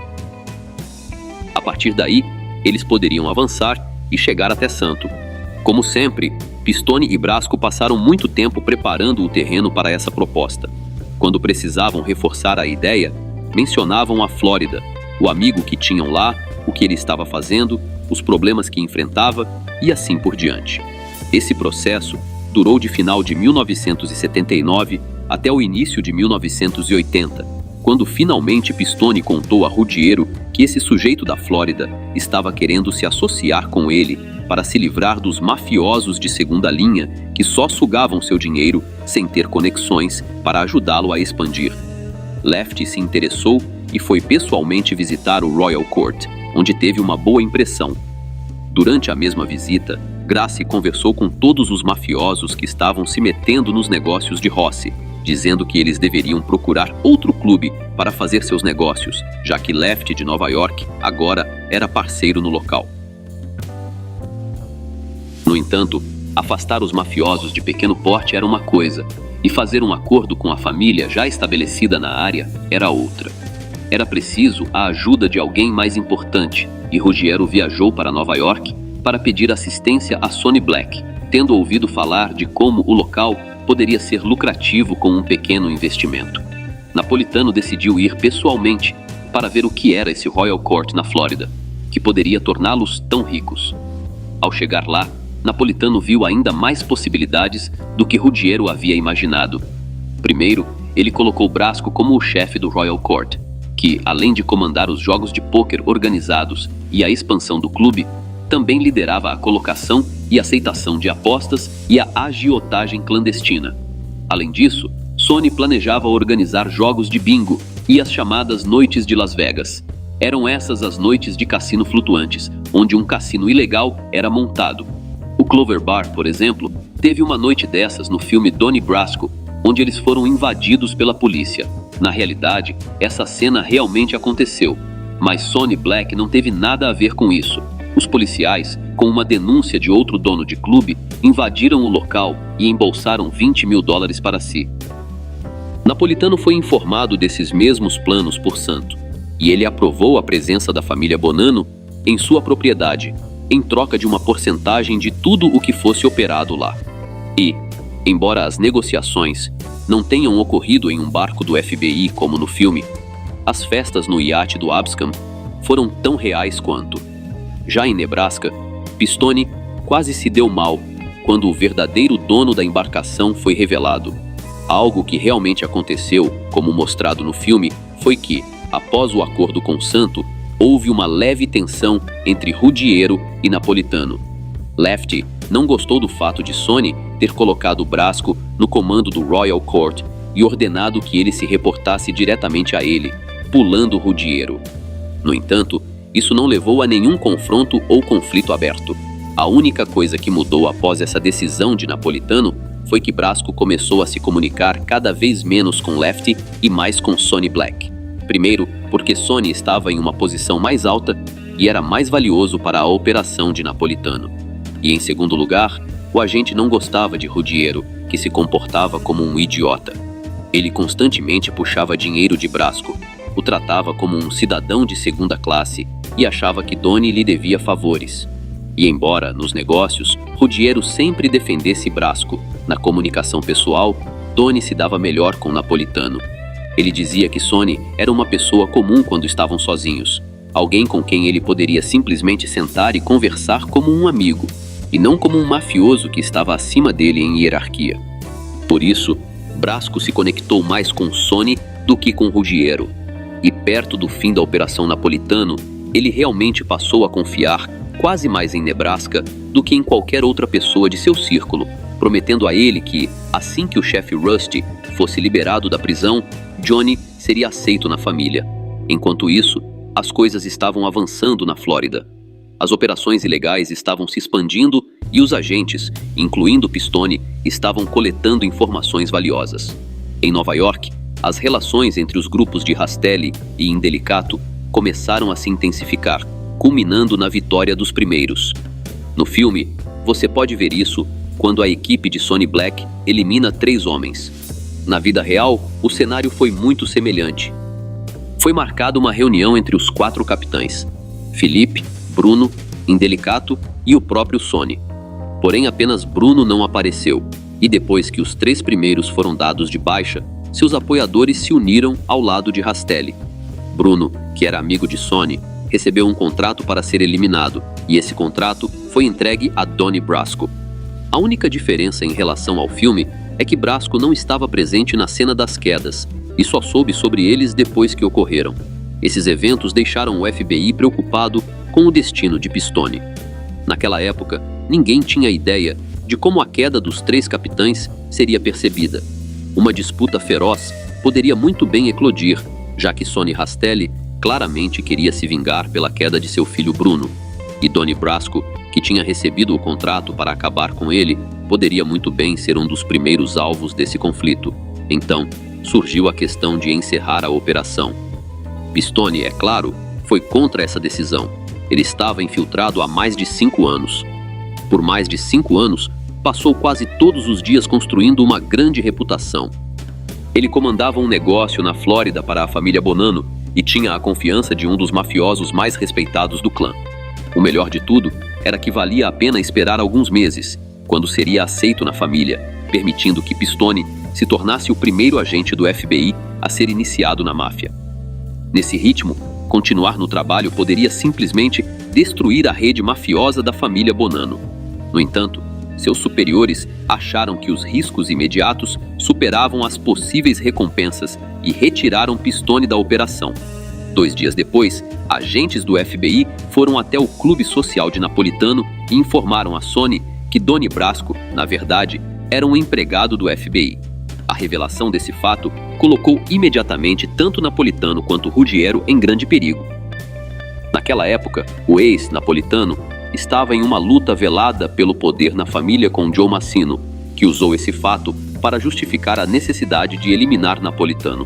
A partir daí, eles poderiam avançar e chegar até Santo. Como sempre, Pistone e Brasco passaram muito tempo preparando o terreno para essa proposta. Quando precisavam reforçar a ideia, mencionavam a Flórida, o amigo que tinham lá, o que ele estava fazendo, os problemas que enfrentava e assim por diante. Esse processo durou de final de 1979 até o início de 1980, quando finalmente Pistone contou a Ruggiero que esse sujeito da Flórida estava querendo se associar com ele para se livrar dos mafiosos de segunda linha que só sugavam seu dinheiro sem ter conexões para ajudá-lo a expandir. Lefty se interessou e foi pessoalmente visitar o Royal Court, onde teve uma boa impressão. Durante a mesma visita, Gracie conversou com todos os mafiosos que estavam se metendo nos negócios de Rossi, dizendo que eles deveriam procurar outro clube para fazer seus negócios, já que Lefty de Nova York agora era parceiro no local. No entanto, afastar os mafiosos de pequeno porte era uma coisa, e fazer um acordo com a família já estabelecida na área era outra. Era preciso a ajuda de alguém mais importante, e Ruggiero viajou para Nova York para pedir assistência a Sonny Black, tendo ouvido falar de como o local poderia ser lucrativo com um pequeno investimento. Napolitano decidiu ir pessoalmente para ver o que era esse Royal Court na Flórida, que poderia torná-los tão ricos. Ao chegar lá, Napolitano viu ainda mais possibilidades do que Ruggiero havia imaginado. Primeiro, ele colocou Brasco como o chefe do Royal Court, que, além de comandar os jogos de pôquer organizados e a expansão do clube, também liderava a colocação e aceitação de apostas e a agiotagem clandestina. Além disso, Sonny planejava organizar jogos de bingo e as chamadas Noites de Las Vegas. Eram essas as noites de cassino flutuantes, onde um cassino ilegal era montado. O Clover Bar, por exemplo, teve uma noite dessas no filme Donnie Brasco, onde eles foram invadidos pela polícia. Na realidade, essa cena realmente aconteceu, mas Sonny Black não teve nada a ver com isso. Os policiais, com uma denúncia de outro dono de clube, invadiram o local e embolsaram $20 mil para si. Napolitano foi informado desses mesmos planos por Santo, e ele aprovou a presença da família Bonanno em sua propriedade, em troca de uma porcentagem de tudo o que fosse operado lá. E, embora as negociações não tenham ocorrido em um barco do FBI como no filme, as festas no iate do Abscam foram tão reais quanto. Já em Nebraska, Pistone quase se deu mal quando o verdadeiro dono da embarcação foi revelado. Algo que realmente aconteceu, como mostrado no filme, foi que, após o acordo com Santo, houve uma leve tensão entre Ruggiero e Napolitano. Lefty não gostou do fato de Sonny ter colocado Brasco no comando do Royal Court e ordenado que ele se reportasse diretamente a ele, pulando Ruggiero. No entanto, isso não levou a nenhum confronto ou conflito aberto. A única coisa que mudou após essa decisão de Napolitano foi que Brasco começou a se comunicar cada vez menos com Lefty e mais com Sonny Black. Primeiro, porque Sonny estava em uma posição mais alta e era mais valioso para a operação de Napolitano. E em segundo lugar, o agente não gostava de Ruggiero, que se comportava como um idiota. Ele constantemente puxava dinheiro de Brasco, o tratava como um cidadão de segunda classe e achava que Donnie lhe devia favores. E embora, nos negócios, Ruggiero sempre defendesse Brasco, na comunicação pessoal, Donnie se dava melhor com Napolitano. Ele dizia que Sonny era uma pessoa comum quando estavam sozinhos, alguém com quem ele poderia simplesmente sentar e conversar como um amigo, e não como um mafioso que estava acima dele em hierarquia. Por isso, Brasco se conectou mais com Sonny do que com Ruggiero, e perto do fim da Operação Napolitano, ele realmente passou a confiar quase mais em Nebraska do que em qualquer outra pessoa de seu círculo, prometendo a ele que, assim que o chefe Rusty fosse liberado da prisão, Johnny seria aceito na família. Enquanto isso, as coisas estavam avançando na Flórida. As operações ilegais estavam se expandindo e os agentes, incluindo Pistone, estavam coletando informações valiosas. Em Nova York, as relações entre os grupos de Rastelli e Indelicato começaram a se intensificar, culminando na vitória dos primeiros. No filme, você pode ver isso quando a equipe de Sonny Black elimina 3 homens. Na vida real, o cenário foi muito semelhante. Foi marcada uma reunião entre os 4 capitães, Felipe, Bruno, Indelicato e o próprio Sonny. Porém, apenas Bruno não apareceu, e depois que os 3 primeiros foram dados de baixa, seus apoiadores se uniram ao lado de Rastelli. Bruno, que era amigo de Sonny, recebeu um contrato para ser eliminado, e esse contrato foi entregue a Donnie Brasco. A única diferença em relação ao filme é que Brasco não estava presente na cena das quedas, e só soube sobre eles depois que ocorreram. Esses eventos deixaram o FBI preocupado com o destino de Pistone. Naquela época, ninguém tinha ideia de como a queda dos 3 capitães seria percebida. Uma disputa feroz poderia muito bem eclodir, já que Sonny Rastelli claramente queria se vingar pela queda de seu filho Bruno, e Donnie Brasco, que tinha recebido o contrato para acabar com ele, poderia muito bem ser um dos primeiros alvos desse conflito. Então, surgiu a questão de encerrar a operação. Pistone, é claro, foi contra essa decisão. Ele estava infiltrado há mais de 5 anos. Por mais de 5 anos, passou quase todos os dias construindo uma grande reputação. Ele comandava um negócio na Flórida para a família Bonanno e tinha a confiança de um dos mafiosos mais respeitados do clã. O melhor de tudo era que valia a pena esperar alguns meses, quando seria aceito na família, permitindo que Pistone se tornasse o primeiro agente do FBI a ser iniciado na máfia. Nesse ritmo, continuar no trabalho poderia simplesmente destruir a rede mafiosa da família Bonanno. No entanto, seus superiores acharam que os riscos imediatos superavam as possíveis recompensas e retiraram Pistone da operação. 2 dias depois, agentes do FBI foram até o Clube Social de Napolitano e informaram a Sonny que Donnie Brasco, na verdade, era um empregado do FBI. A revelação desse fato colocou imediatamente tanto Napolitano quanto Ruggiero em grande perigo. Naquela época, o ex-Napolitano estava em uma luta velada pelo poder na família com Joe Massino, que usou esse fato para justificar a necessidade de eliminar Napolitano.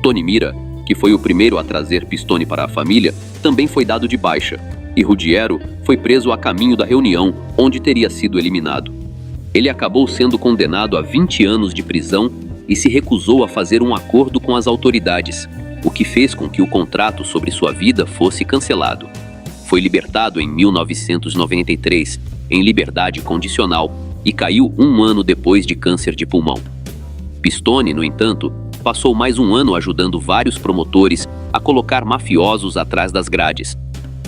Tony Mira, que foi o primeiro a trazer Pistone para a família, também foi dado de baixa, e Ruggiero foi preso a caminho da reunião onde teria sido eliminado. Ele acabou sendo condenado a 20 anos de prisão e se recusou a fazer um acordo com as autoridades, o que fez com que o contrato sobre sua vida fosse cancelado. Foi libertado em 1993, em liberdade condicional, e caiu 1 ano depois de câncer de pulmão. Pistone, no entanto, passou mais 1 ano ajudando vários promotores a colocar mafiosos atrás das grades.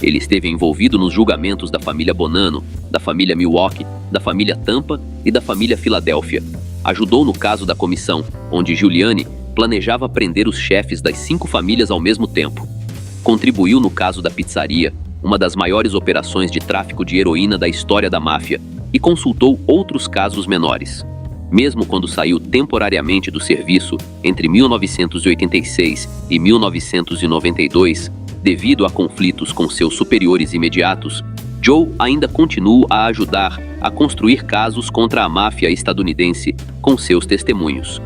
Ele esteve envolvido nos julgamentos da família Bonanno, da família Milwaukee, da família Tampa e da família Filadélfia. Ajudou no caso da comissão, onde Giuliani planejava prender os chefes das 5 famílias ao mesmo tempo. Contribuiu no caso da pizzaria, uma das maiores operações de tráfico de heroína da história da máfia, e consultou outros casos menores. Mesmo quando saiu temporariamente do serviço entre 1986 e 1992, devido a conflitos com seus superiores imediatos, Joe ainda continua a ajudar a construir casos contra a máfia estadunidense com seus testemunhos.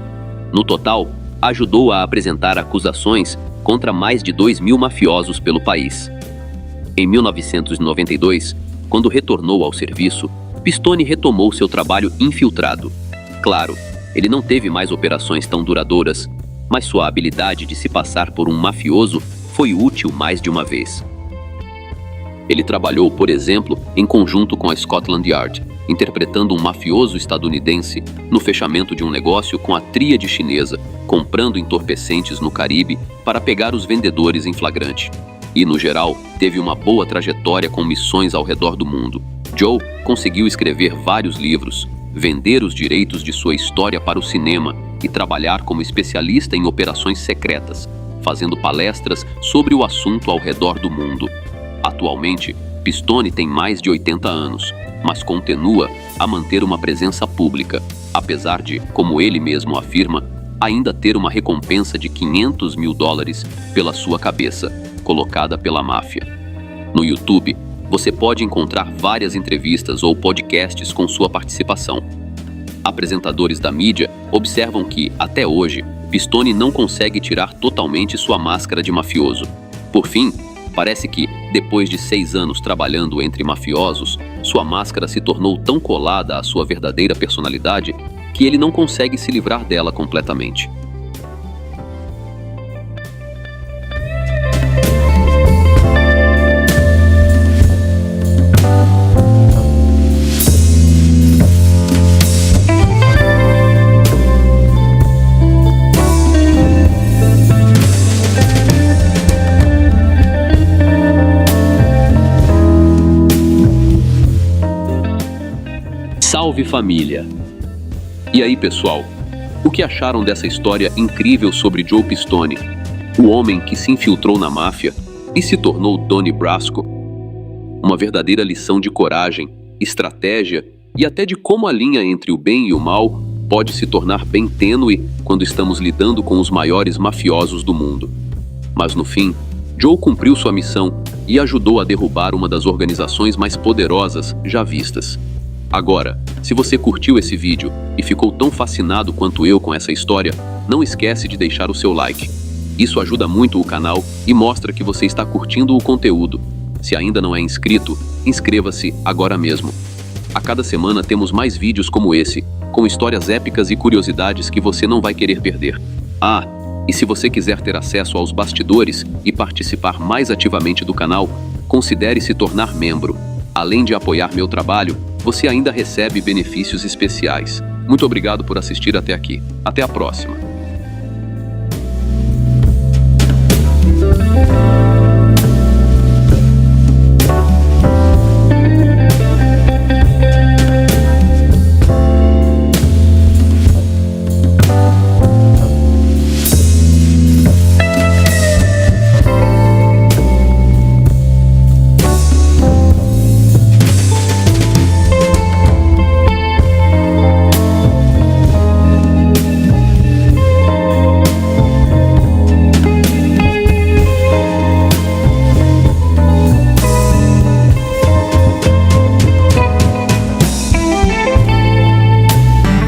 No total, ajudou a apresentar acusações contra mais de 2.000 mafiosos pelo país. Em 1992, quando retornou ao serviço, Pistone retomou seu trabalho infiltrado. Claro, ele não teve mais operações tão duradouras, mas sua habilidade de se passar por um mafioso foi útil mais de uma vez. Ele trabalhou, por exemplo, em conjunto com a Scotland Yard, interpretando um mafioso estadunidense no fechamento de um negócio com a tríade chinesa, comprando entorpecentes no Caribe para pegar os vendedores em flagrante. e, no geral, teve uma boa trajetória com missões ao redor do mundo. Joe conseguiu escrever vários livros, vender os direitos de sua história para o cinema e trabalhar como especialista em operações secretas, fazendo palestras sobre o assunto ao redor do mundo. Atualmente, Pistone tem mais de 80 anos, mas continua a manter uma presença pública, apesar de, como ele mesmo afirma, ainda ter uma recompensa de $500 mil pela sua cabeça, colocada pela máfia. No YouTube, você pode encontrar várias entrevistas ou podcasts com sua participação. Apresentadores da mídia observam que, até hoje, Pistone não consegue tirar totalmente sua máscara de mafioso. Por fim, parece que, depois de 6 anos trabalhando entre mafiosos, sua máscara se tornou tão colada à sua verdadeira personalidade que ele não consegue se livrar dela completamente. Salve família! E aí pessoal, o que acharam dessa história incrível sobre Joe Pistone, o homem que se infiltrou na máfia e se tornou Donnie Brasco? Uma verdadeira lição de coragem, estratégia e até de como a linha entre o bem e o mal pode se tornar bem tênue quando estamos lidando com os maiores mafiosos do mundo. Mas no fim, Joe cumpriu sua missão e ajudou a derrubar uma das organizações mais poderosas já vistas. Agora, se você curtiu esse vídeo e ficou tão fascinado quanto eu com essa história, não esquece de deixar o seu like. Isso ajuda muito o canal e mostra que você está curtindo o conteúdo. Se ainda não é inscrito, inscreva-se agora mesmo. A cada semana temos mais vídeos como esse, com histórias épicas e curiosidades que você não vai querer perder. Ah, e se você quiser ter acesso aos bastidores e participar mais ativamente do canal, considere se tornar membro. Além de apoiar meu trabalho, você ainda recebe benefícios especiais. Muito obrigado por assistir até aqui. Até a próxima.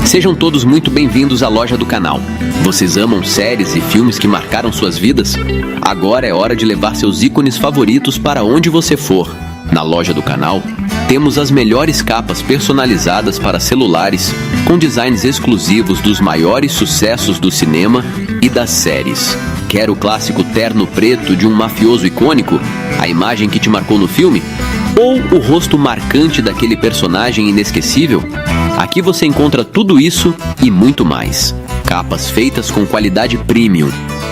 Sejam todos muito bem-vindos à loja do canal. Vocês amam séries e filmes que marcaram suas vidas? Agora é hora de levar seus ícones favoritos para onde você for. Na loja do canal, temos as melhores capas personalizadas para celulares, com designs exclusivos dos maiores sucessos do cinema e das séries. Quer o clássico terno preto de um mafioso icônico? A imagem que te marcou no filme? Ou o rosto marcante daquele personagem inesquecível? Aqui você encontra tudo isso e muito mais. Capas feitas com qualidade premium,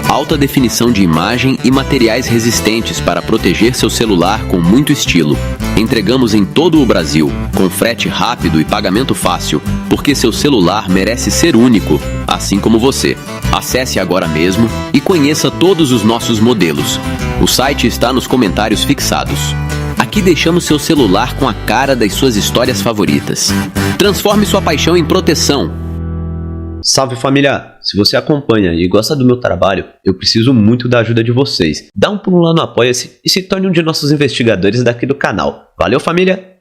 alta definição de imagem e materiais resistentes para proteger seu celular com muito estilo. Entregamos em todo o Brasil, com frete rápido e pagamento fácil, porque seu celular merece ser único, assim como você. Acesse agora mesmo e conheça todos os nossos modelos. O site está nos comentários fixados. Aqui deixamos seu celular com a cara das suas histórias favoritas. Transforme sua paixão em proteção. Salve família! Se você acompanha e gosta do meu trabalho, eu preciso muito da ajuda de vocês. Dá um pulo lá no Apoia-se e se torne um de nossos investigadores daqui do canal. Valeu família!